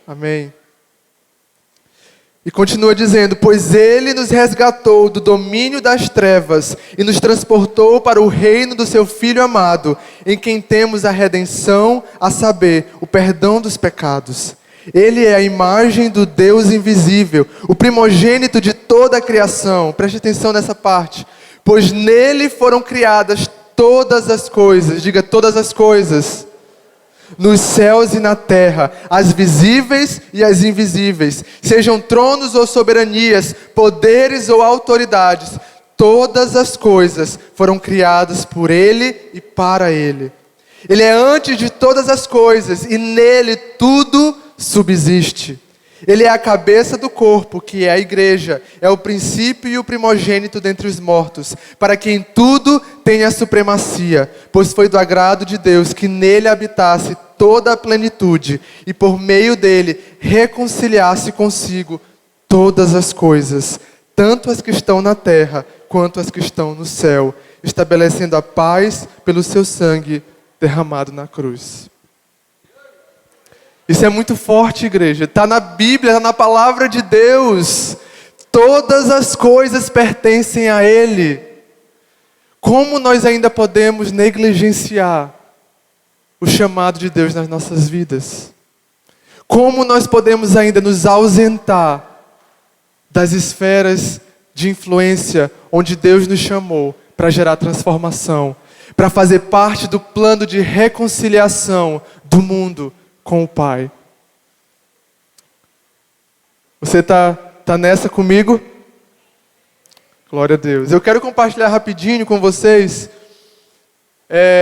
Amém. E continua dizendo, pois Ele nos resgatou do domínio das trevas e nos transportou para o reino do seu Filho amado, em quem temos a redenção, a saber, o perdão dos pecados. Ele é a imagem do Deus invisível, o primogênito de toda a criação. Preste atenção nessa parte. Pois nele foram criadas todas as coisas, diga todas as coisas, nos céus e na terra, as visíveis e as invisíveis, sejam tronos ou soberanias, poderes ou autoridades, todas as coisas foram criadas por Ele e para Ele. Ele é antes de todas as coisas e nele tudo subsiste. Ele é a cabeça do corpo, que é a igreja. É o princípio e o primogênito dentre os mortos, para que em tudo tenha supremacia, pois foi do agrado de Deus que nele habitasse toda a plenitude, e por meio dele reconciliasse consigo todas as coisas, tanto as que estão na terra, quanto as que estão no céu, estabelecendo a paz pelo seu sangue derramado na cruz. Isso é muito forte, igreja. Está na Bíblia, está na palavra de Deus. Todas as coisas pertencem a Ele. Como nós ainda podemos negligenciar o chamado de Deus nas nossas vidas? Como nós podemos ainda nos ausentar das esferas de influência onde Deus nos chamou para gerar transformação, para fazer parte do plano de reconciliação do mundo com o Pai? Você tá nessa comigo? Glória a Deus. Eu quero compartilhar rapidinho com vocês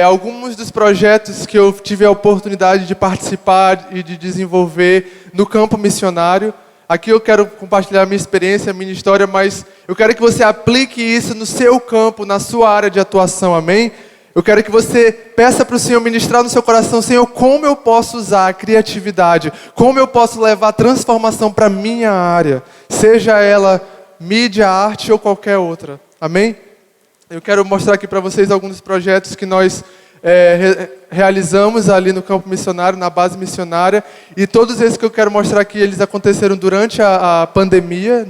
alguns dos projetos que eu tive a oportunidade de participar e de desenvolver no campo missionário. Aqui eu quero compartilhar a minha experiência, a minha história, mas eu quero que você aplique isso no seu campo, na sua área de atuação, amém? Eu quero que você peça para o Senhor ministrar no seu coração: Senhor, como eu posso usar a criatividade? Como eu posso levar transformação para a minha área? Seja ela mídia, arte ou qualquer outra. Amém? Eu quero mostrar aqui para vocês alguns dos projetos que nós realizamos ali no campo missionário, na base missionária. E todos esses que eu quero mostrar aqui, eles aconteceram durante a pandemia,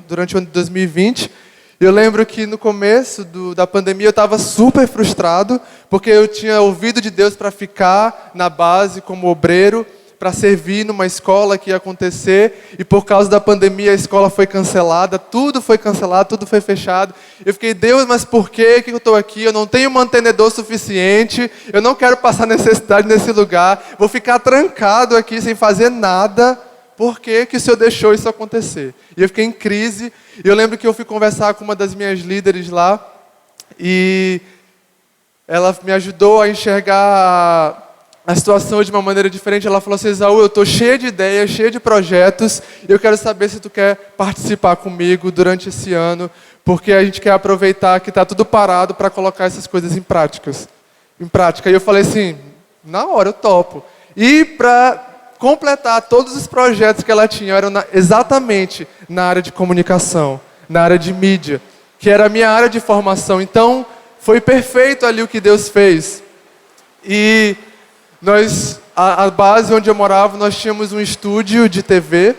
durante o ano de 2020. Eu lembro que no começo da pandemia eu estava super frustrado, porque eu tinha ouvido de Deus para ficar na base como obreiro, para servir numa escola que ia acontecer, e por causa da pandemia a escola foi cancelada, tudo foi cancelado, tudo foi fechado. Eu fiquei: Deus, mas por que eu estou aqui? Eu não tenho mantenedor suficiente, eu não quero passar necessidade nesse lugar, vou ficar trancado aqui sem fazer nada. Por que o Senhor deixou isso acontecer? E eu fiquei em crise. E eu lembro que eu fui conversar com uma das minhas líderes lá, e ela me ajudou a enxergar a situação de uma maneira diferente. Ela falou assim: Esaú, eu estou cheia de ideias, cheia de projetos, e eu quero saber se tu quer participar comigo durante esse ano, porque a gente quer aproveitar que está tudo parado para colocar essas coisas em prática. E eu falei assim: na hora eu topo. E para completar, todos os projetos que ela tinha eram exatamente na área de comunicação, na área de mídia, que era a minha área de formação. Então, foi perfeito ali o que Deus fez. E a base onde eu morava, nós tínhamos um estúdio de TV.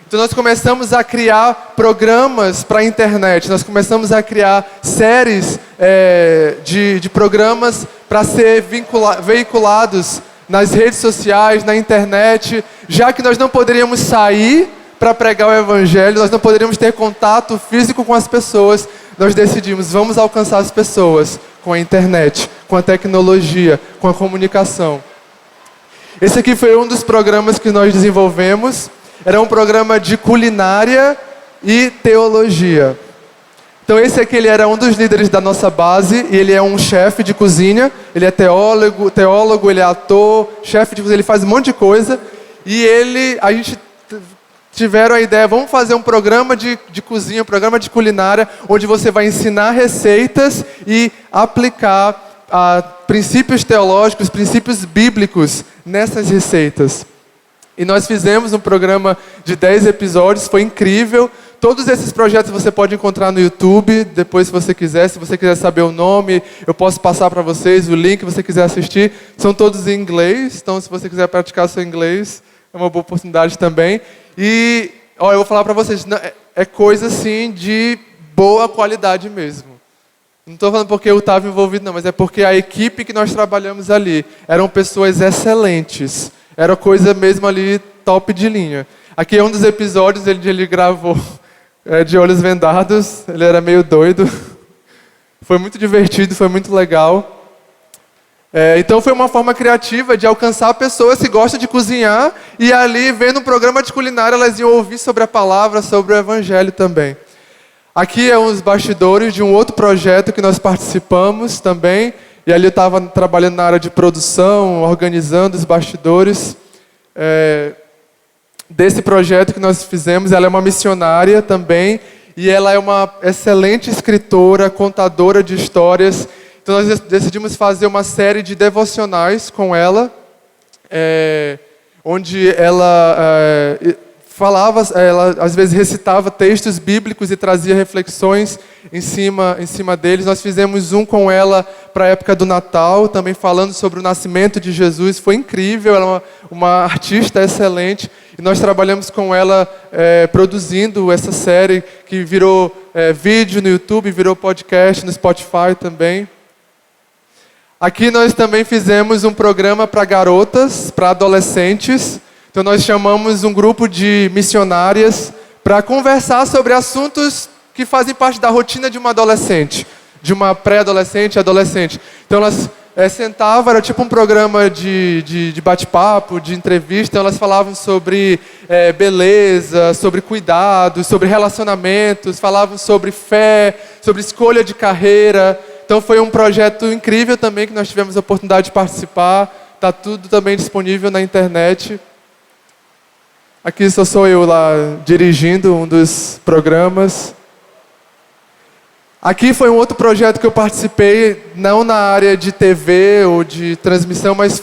Então nós começamos a criar programas para a internet. Nós começamos a criar séries de programas para ser veiculados nas redes sociais, na internet. Já que nós não poderíamos sair para pregar o Evangelho, nós não poderíamos ter contato físico com as pessoas, nós decidimos: vamos alcançar as pessoas com a internet, com a tecnologia, com a comunicação. Esse aqui foi um dos programas que nós desenvolvemos. Era um programa de culinária e teologia. Então esse aqui, ele era um dos líderes da nossa base, e ele é um chefe de cozinha, ele é teólogo, ele é ator, chefe de cozinha, ele faz um monte de coisa. E a gente tiveram a ideia: vamos fazer um programa de cozinha, um programa de culinária, onde você vai ensinar receitas e aplicar princípios teológicos, princípios bíblicos nessas receitas. E nós fizemos um programa de 10 episódios, foi incrível. Todos esses projetos você pode encontrar no YouTube, depois se você quiser saber o nome, eu posso passar para vocês o link, se você quiser assistir. São todos em inglês, então se você quiser praticar seu inglês, é uma boa oportunidade também. E eu vou falar para vocês, é coisa assim de boa qualidade mesmo. Não estou falando porque eu estava envolvido, não, mas é porque a equipe que nós trabalhamos ali eram pessoas excelentes. Era coisa mesmo ali top de linha. Aqui é um dos episódios, ele gravou de olhos vendados, ele era meio doido. Foi muito divertido, foi muito legal. Então foi uma forma criativa de alcançar pessoas que gostam de cozinhar, e ali, vendo um programa de culinária, elas iam ouvir sobre a palavra, sobre o Evangelho também. Aqui é uns bastidores de um outro projeto que nós participamos também. E ali eu estava trabalhando na área de produção, organizando os bastidores. desse projeto que nós fizemos. Ela é uma missionária também, e ela é uma excelente escritora, contadora de histórias. Então nós decidimos fazer uma série de devocionais com ela, onde ela falava, ela às vezes recitava textos bíblicos e trazia reflexões em cima deles. Nós fizemos um com ela para a época do Natal, também falando sobre o nascimento de Jesus. Foi incrível, ela é uma artista excelente. E nós trabalhamos com ela produzindo essa série que virou vídeo no YouTube, virou podcast no Spotify também. Aqui nós também fizemos um programa para garotas, para adolescentes. Então nós chamamos um grupo de missionárias para conversar sobre assuntos que fazem parte da rotina de uma adolescente, de uma pré-adolescente e adolescente. Então elas sentavam, era tipo um programa de bate-papo, de entrevista. Então elas falavam sobre beleza, sobre cuidados, sobre relacionamentos, falavam sobre fé, sobre escolha de carreira. Então foi um projeto incrível também que nós tivemos a oportunidade de participar. Está tudo também disponível na internet. Aqui sou eu lá dirigindo um dos programas. Aqui foi um outro projeto que eu participei, não na área de TV ou de transmissão, mas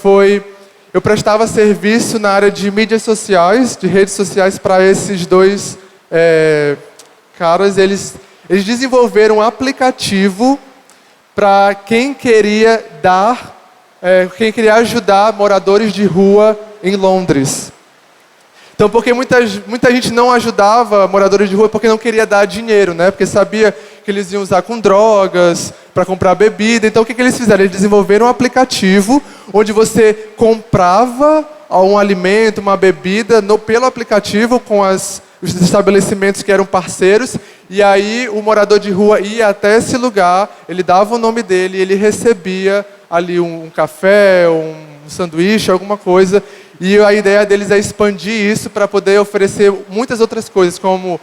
eu prestava serviço na área de mídias sociais, de redes sociais para esses dois caras. Eles desenvolveram um aplicativo para quem queria ajudar moradores de rua em Londres. Então, porque muita gente não ajudava moradores de rua porque não queria dar dinheiro, né? Porque sabia que eles iam usar com drogas, para comprar bebida. Então, o que eles fizeram? Eles desenvolveram um aplicativo onde você comprava um alimento, uma bebida, pelo aplicativo, com os estabelecimentos que eram parceiros. E aí, o morador de rua ia até esse lugar, ele dava o nome dele e ele recebia ali um café, um sanduíche, alguma coisa. E a ideia deles é expandir isso para poder oferecer muitas outras coisas, como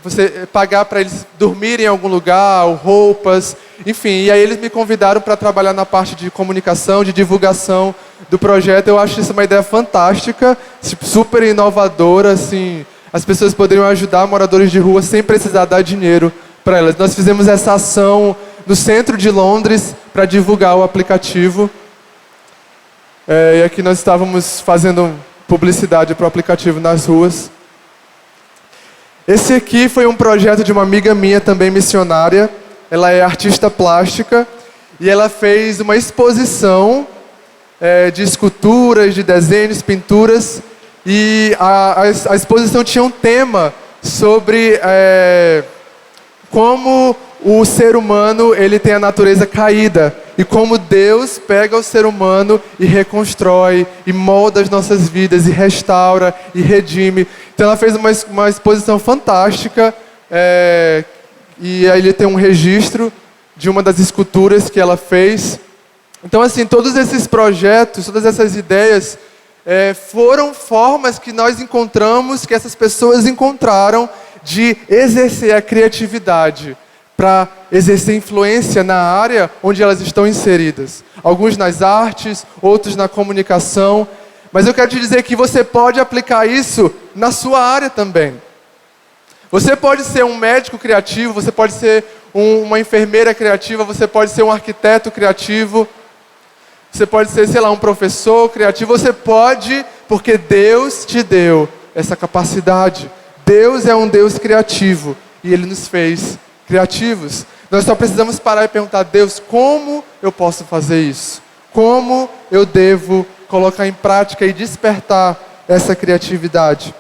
você pagar para eles dormirem em algum lugar, ou roupas, enfim. E aí eles me convidaram para trabalhar na parte de comunicação, de divulgação do projeto. Eu acho isso uma ideia fantástica, super inovadora, assim. As pessoas poderiam ajudar moradores de rua sem precisar dar dinheiro para elas. Nós fizemos essa ação no centro de Londres para divulgar o aplicativo. E aqui nós estávamos fazendo publicidade para o aplicativo nas ruas. Esse aqui foi um projeto de uma amiga minha, também missionária. Ela é artista plástica e ela fez uma exposição de esculturas, de desenhos, pinturas. E a exposição tinha um tema sobre como o ser humano ele tem a natureza caída e como Deus pega o ser humano e reconstrói e molda as nossas vidas e restaura e redime. Então ela fez uma exposição fantástica e aí ele tem um registro de uma das esculturas que ela fez. Então assim, todos esses projetos, todas essas ideias foram formas que nós encontramos, que essas pessoas encontraram de exercer a criatividade para exercer influência na área onde elas estão inseridas. Alguns nas artes, outros na comunicação. Mas eu quero te dizer que você pode aplicar isso na sua área também. Você pode ser um médico criativo, você pode ser uma enfermeira criativa, você pode ser um arquiteto criativo, você pode ser, sei lá, um professor criativo. Você pode, porque Deus te deu essa capacidade. Deus é um Deus criativo e Ele nos fez criativos. Nós só precisamos parar e perguntar: Deus, como eu posso fazer isso? Como eu devo colocar em prática e despertar essa criatividade?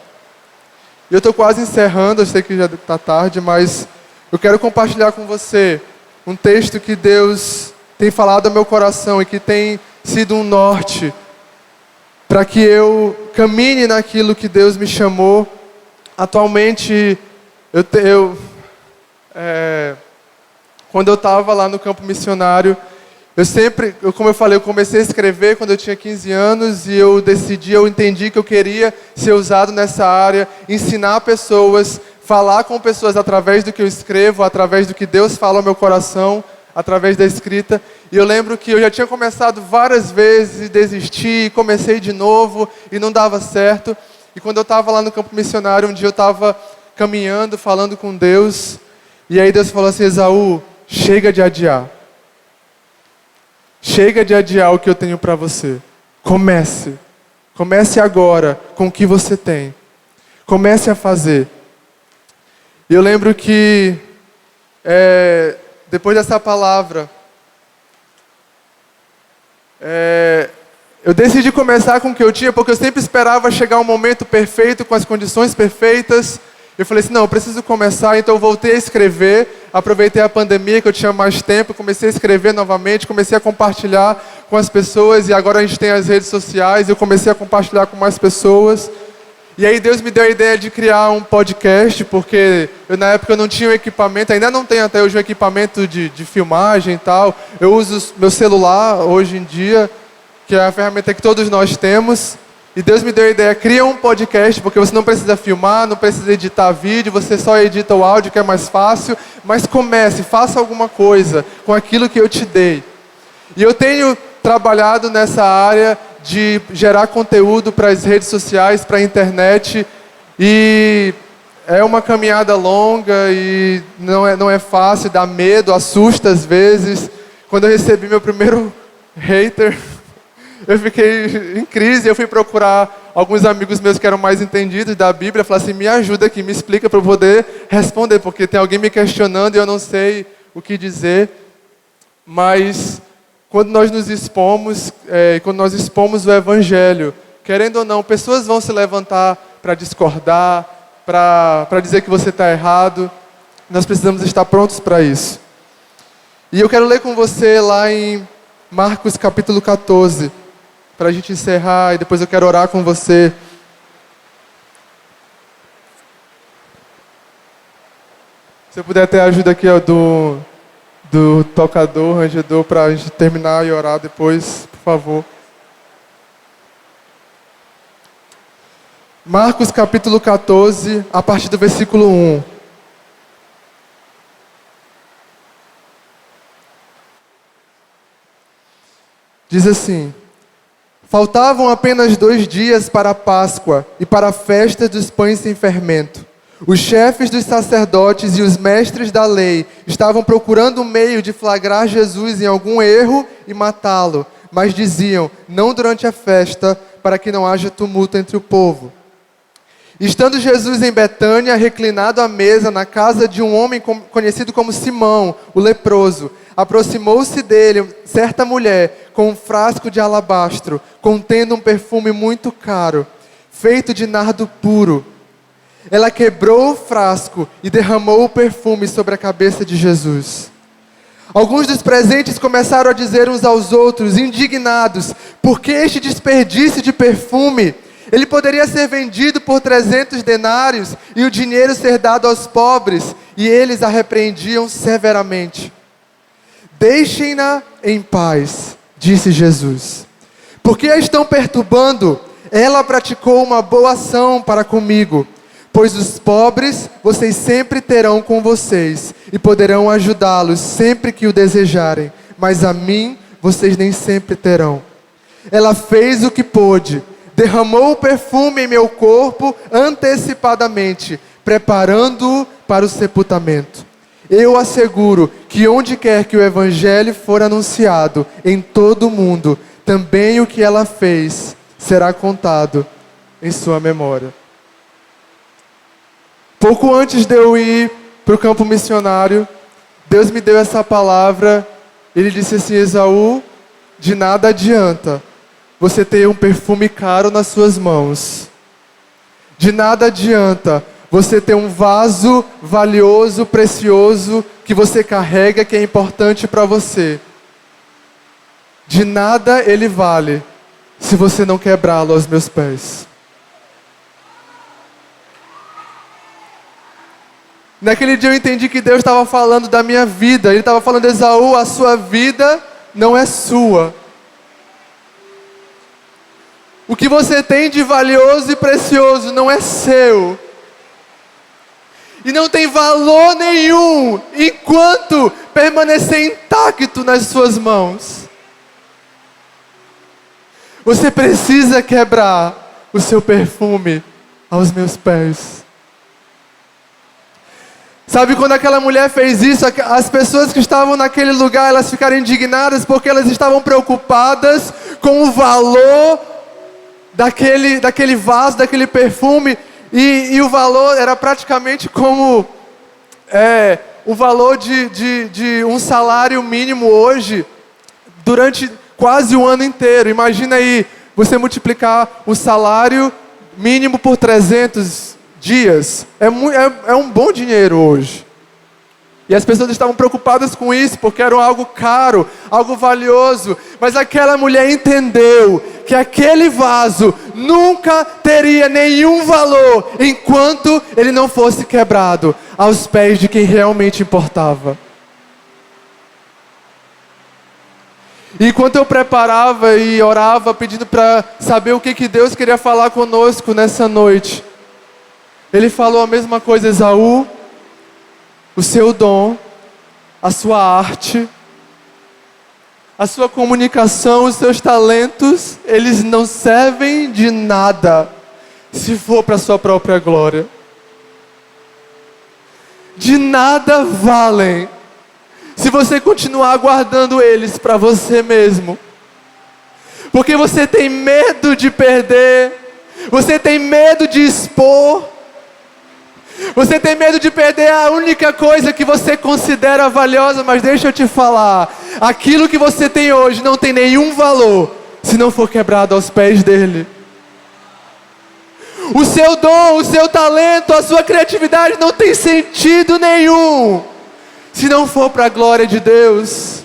Eu estou quase encerrando, eu sei que já está tarde, mas eu quero compartilhar com você um texto que Deus tem falado ao meu coração e que tem sido um norte para que eu caminhe naquilo que Deus me chamou. Atualmente, quando eu estava lá no campo missionário, como eu falei, eu comecei a escrever quando eu tinha 15 anos e eu entendi que eu queria ser usado nessa área, ensinar pessoas, falar com pessoas através do que eu escrevo, através do que Deus fala ao meu coração, através da escrita. E eu lembro que eu já tinha começado várias vezes e desisti, comecei de novo e não dava certo. E quando eu estava lá no campo missionário, um dia eu estava caminhando, falando com Deus, e aí Deus falou assim: Esaú, chega de adiar. Chega de adiar o que eu tenho para você. Comece. Comece agora com o que você tem. Comece a fazer. E eu lembro que, depois dessa palavra, eu decidi começar com o que eu tinha, porque eu sempre esperava chegar um momento perfeito, com as condições perfeitas. Eu falei assim, não, eu preciso começar, então eu voltei a escrever, aproveitei a pandemia, que eu tinha mais tempo, comecei a escrever novamente, comecei a compartilhar com as pessoas, e agora a gente tem as redes sociais, eu comecei a compartilhar com mais pessoas. E aí Deus me deu a ideia de criar um podcast, porque na época eu não tinha um equipamento, ainda não tenho até hoje um equipamento de filmagem e tal. Eu uso meu celular hoje em dia, que é a ferramenta que todos nós temos. E Deus me deu a ideia, cria um podcast, porque você não precisa filmar, não precisa editar vídeo, você só edita o áudio, que é mais fácil. Mas comece, faça alguma coisa com aquilo que eu te dei. E eu tenho trabalhado nessa área de gerar conteúdo para as redes sociais, para a internet. E é uma caminhada longa e não é fácil, dá medo, assusta às vezes. Quando eu recebi meu primeiro hater, eu fiquei em crise, eu fui procurar alguns amigos meus que eram mais entendidos da Bíblia, falar assim, me ajuda aqui, me explica para eu poder responder, porque tem alguém me questionando e eu não sei o que dizer. Mas quando nós nos expomos, quando nós expomos o Evangelho, querendo ou não, pessoas vão se levantar para discordar, para dizer que você está errado. Nós precisamos estar prontos para isso. E eu quero ler com você lá em Marcos capítulo 14, para a gente encerrar, e depois eu quero orar com você. Se eu puder ter a ajuda aqui do tocador, rangedor, para a gente terminar e orar depois, por favor. Marcos capítulo 14, a partir do versículo 1. Diz assim: faltavam apenas 2 dias para a Páscoa e para a festa dos pães sem fermento. Os chefes dos sacerdotes e os mestres da lei estavam procurando um meio de flagrar Jesus em algum erro e matá-lo, mas diziam, não durante a festa, para que não haja tumulto entre o povo. Estando Jesus em Betânia, reclinado à mesa na casa de um homem conhecido como Simão, o leproso, aproximou-se dele certa mulher com um frasco de alabastro, contendo um perfume muito caro, feito de nardo puro. Ela quebrou o frasco e derramou o perfume sobre a cabeça de Jesus. Alguns dos presentes começaram a dizer uns aos outros, indignados, por que este desperdício de perfume? Ele poderia ser vendido por 300 denários e o dinheiro ser dado aos pobres. E eles a repreendiam severamente. Deixem-na em paz, disse Jesus. Por que a estão perturbando? Ela praticou uma boa ação para comigo. Pois os pobres vocês sempre terão com vocês e poderão ajudá-los sempre que o desejarem. Mas a mim vocês nem sempre terão. Ela fez o que pôde. Derramou o perfume em meu corpo antecipadamente, preparando-o para o sepultamento. Eu asseguro que onde quer que o Evangelho for anunciado, em todo o mundo, também o que ela fez será contado em sua memória. Pouco antes de eu ir para o campo missionário, Deus me deu essa palavra. Ele disse assim, Esaú, de nada adianta você ter um perfume caro nas suas mãos. De nada adianta você ter um vaso valioso, precioso, que você carrega, que é importante para você. De nada ele vale, se você não quebrá-lo aos meus pés. Naquele dia eu entendi que Deus estava falando da minha vida. Ele estava falando, Esaú, a sua vida não é sua. O que você tem de valioso e precioso não é seu. E não tem valor nenhum enquanto permanecer intacto nas suas mãos. Você precisa quebrar o seu perfume aos meus pés. Sabe, quando aquela mulher fez isso, as pessoas que estavam naquele lugar, elas ficaram indignadas porque elas estavam preocupadas com o valor daquele vaso, daquele perfume, e o valor era praticamente como o valor de um salário mínimo hoje, durante quase um ano inteiro. Imagina aí, você multiplicar o salário mínimo por 300 dias. É um bom dinheiro hoje. E as pessoas estavam preocupadas com isso, porque era algo caro, algo valioso. Mas aquela mulher entendeu que aquele vaso nunca teria nenhum valor enquanto ele não fosse quebrado aos pés de quem realmente importava. E enquanto eu preparava e orava, pedindo para saber o que Deus queria falar conosco nessa noite, Ele falou a mesma coisa: Esaú, o seu dom, a sua arte, a sua comunicação, os seus talentos, eles não servem de nada se for para a sua própria glória. De nada valem se você continuar guardando eles para você mesmo. Porque você tem medo de perder, você tem medo de expor, você tem medo de perder a única coisa que você considera valiosa. Mas deixa eu te falar, aquilo que você tem hoje não tem nenhum valor se não for quebrado aos pés dele. O seu dom, o seu talento, a sua criatividade não tem sentido nenhum se não for para a glória de Deus.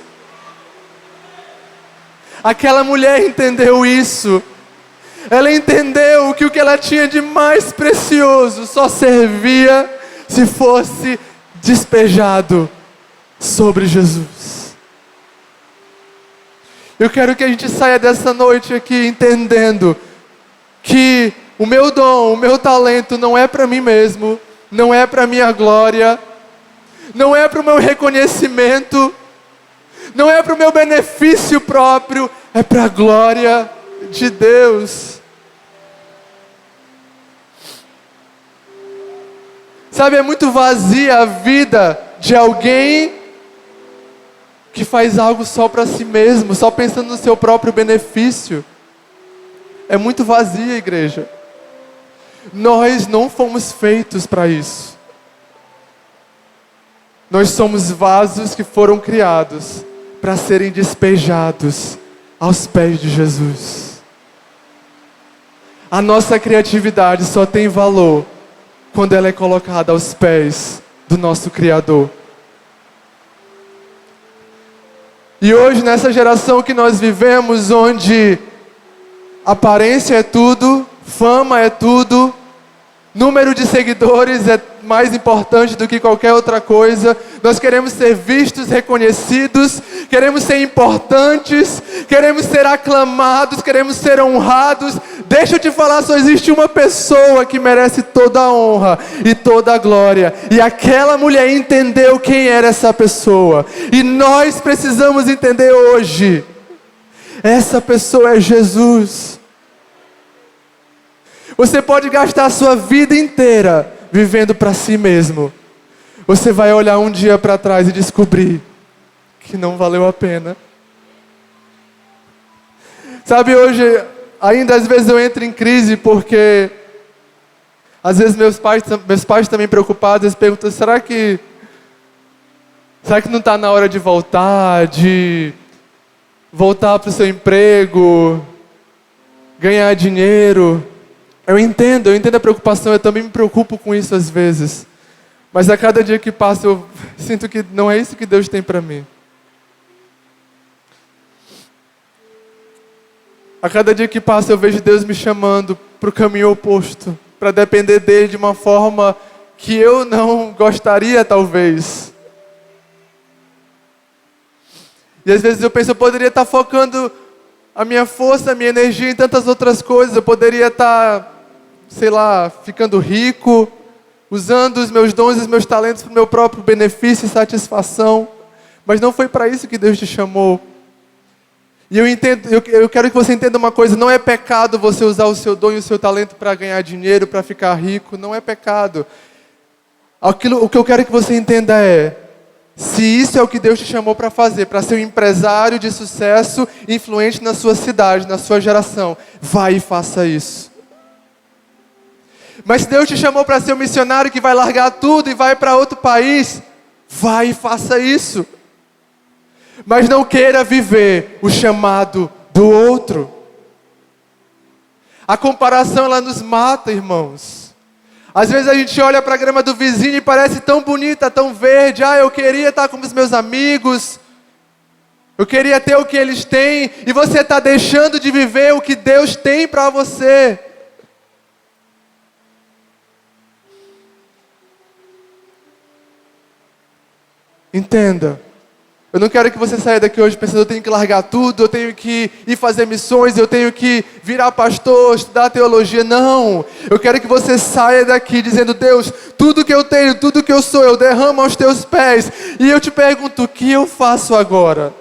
Aquela mulher entendeu isso. Ela entendeu que o que ela tinha de mais precioso só servia se fosse despejado sobre Jesus. Eu quero que a gente saia dessa noite aqui entendendo que o meu dom, o meu talento não é para mim mesmo, não é para minha glória, não é para o meu reconhecimento, não é para o meu benefício próprio, é para a glória de Deus. Sabe, é muito vazia a vida de alguém que faz algo só para si mesmo, só pensando no seu próprio benefício. É muito vazia, igreja. Nós não fomos feitos para isso. Nós somos vasos que foram criados para serem despejados aos pés de Jesus. A nossa criatividade só tem valor quando ela é colocada aos pés do nosso Criador. E hoje, nessa geração que nós vivemos, onde aparência é tudo, fama é tudo, número de seguidores é mais importante do que qualquer outra coisa. Nós queremos ser vistos, reconhecidos, queremos ser importantes, queremos ser aclamados, queremos ser honrados. Deixa eu te falar, só existe uma pessoa que merece toda a honra e toda a glória. E aquela mulher entendeu quem era essa pessoa. E nós precisamos entender hoje. Essa pessoa é Jesus. Você pode gastar a sua vida inteira vivendo para si mesmo. Você vai olhar um dia para trás e descobrir que não valeu a pena. Sabe, hoje, ainda às vezes eu entro em crise porque às vezes meus pais também preocupados, eles perguntam, será que não está na hora de voltar para o seu emprego, ganhar dinheiro? Eu entendo a preocupação, eu também me preocupo com isso às vezes. Mas a cada dia que passa eu sinto que não é isso que Deus tem para mim. A cada dia que passa eu vejo Deus me chamando para o caminho oposto, para depender dele de uma forma que eu não gostaria talvez. E às vezes eu penso, eu poderia estar focando a minha força, a minha energia em tantas outras coisas. Eu poderia estar, ficando rico, usando os meus dons e os meus talentos para o meu próprio benefício e satisfação. Mas não foi para isso que Deus te chamou. E eu quero que você entenda uma coisa, não é pecado você usar o seu dom e o seu talento para ganhar dinheiro, para ficar rico, não é pecado. O que eu quero que você entenda é, se isso é o que Deus te chamou para fazer, para ser um empresário de sucesso, influente na sua cidade, na sua geração, vai e faça isso. Mas se Deus te chamou para ser um missionário que vai largar tudo e vai para outro país, vai e faça isso. Mas não queira viver o chamado do outro. A comparação, ela nos mata, irmãos. Às vezes a gente olha para a grama do vizinho e parece tão bonita, tão verde. Eu queria estar com os meus amigos. Eu queria ter o que eles têm. E você está deixando de viver o que Deus tem para você. Entenda. Eu não quero que você saia daqui hoje pensando, eu tenho que largar tudo, eu tenho que ir fazer missões, eu tenho que virar pastor, estudar teologia. Não, eu quero que você saia daqui dizendo, Deus, tudo que eu tenho, tudo que eu sou, eu derramo aos teus pés. E eu te pergunto, o que eu faço agora?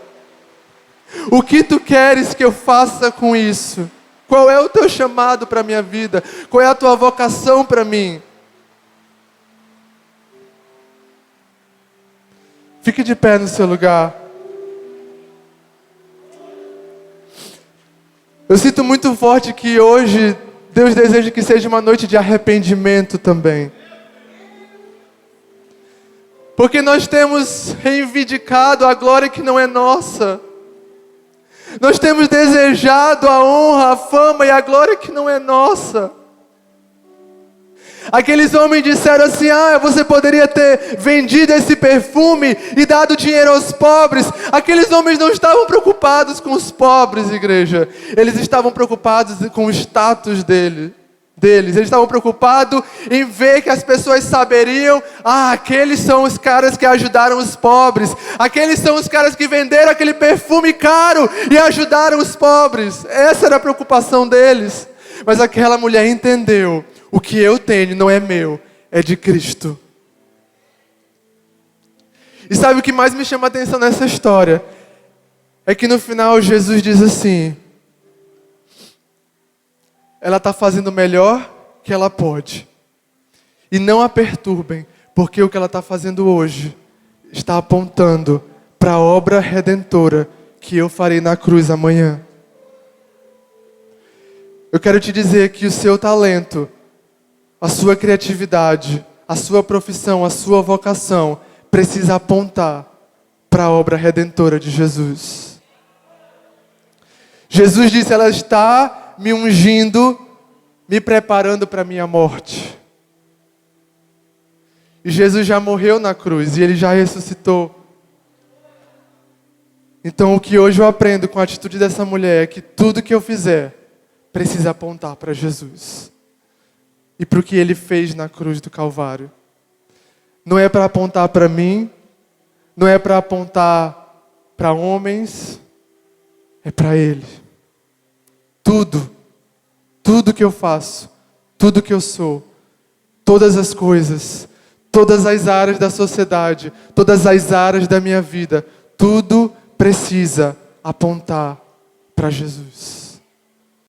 O que tu queres que eu faça com isso? Qual é o teu chamado para a minha vida? Qual é a tua vocação para mim? Fique de pé no seu lugar. Eu sinto muito forte que hoje Deus deseja que seja uma noite de arrependimento também. Porque nós temos reivindicado a glória que não é nossa. Nós temos desejado a honra, a fama e a glória que não é nossa. Aqueles homens disseram assim, você poderia ter vendido esse perfume e dado dinheiro aos pobres. Aqueles homens não estavam preocupados com os pobres, igreja. Eles estavam preocupados com o status deles. Eles estavam preocupados em ver que as pessoas saberiam, aqueles são os caras que ajudaram os pobres. Aqueles são os caras que venderam aquele perfume caro e ajudaram os pobres. Essa era a preocupação deles. Mas aquela mulher entendeu. O que eu tenho não é meu, é de Cristo. E sabe o que mais me chama a atenção nessa história? É que no final Jesus diz assim, ela está fazendo o melhor que ela pode. E não a perturbem, porque o que ela está fazendo hoje está apontando para a obra redentora que eu farei na cruz amanhã. Eu quero te dizer que o seu talento, a sua criatividade, a sua profissão, a sua vocação precisa apontar para a obra redentora de Jesus. Jesus disse, ela está me ungindo, me preparando para a minha morte. E Jesus já morreu na cruz e Ele já ressuscitou. Então o que hoje eu aprendo com a atitude dessa mulher é que tudo que eu fizer precisa apontar para Jesus. E para o que Ele fez na cruz do Calvário. Não é para apontar para mim, não é para apontar para homens, é para Ele. Tudo que eu faço, tudo que eu sou, todas as coisas, todas as áreas da sociedade, todas as áreas da minha vida, tudo precisa apontar para Jesus.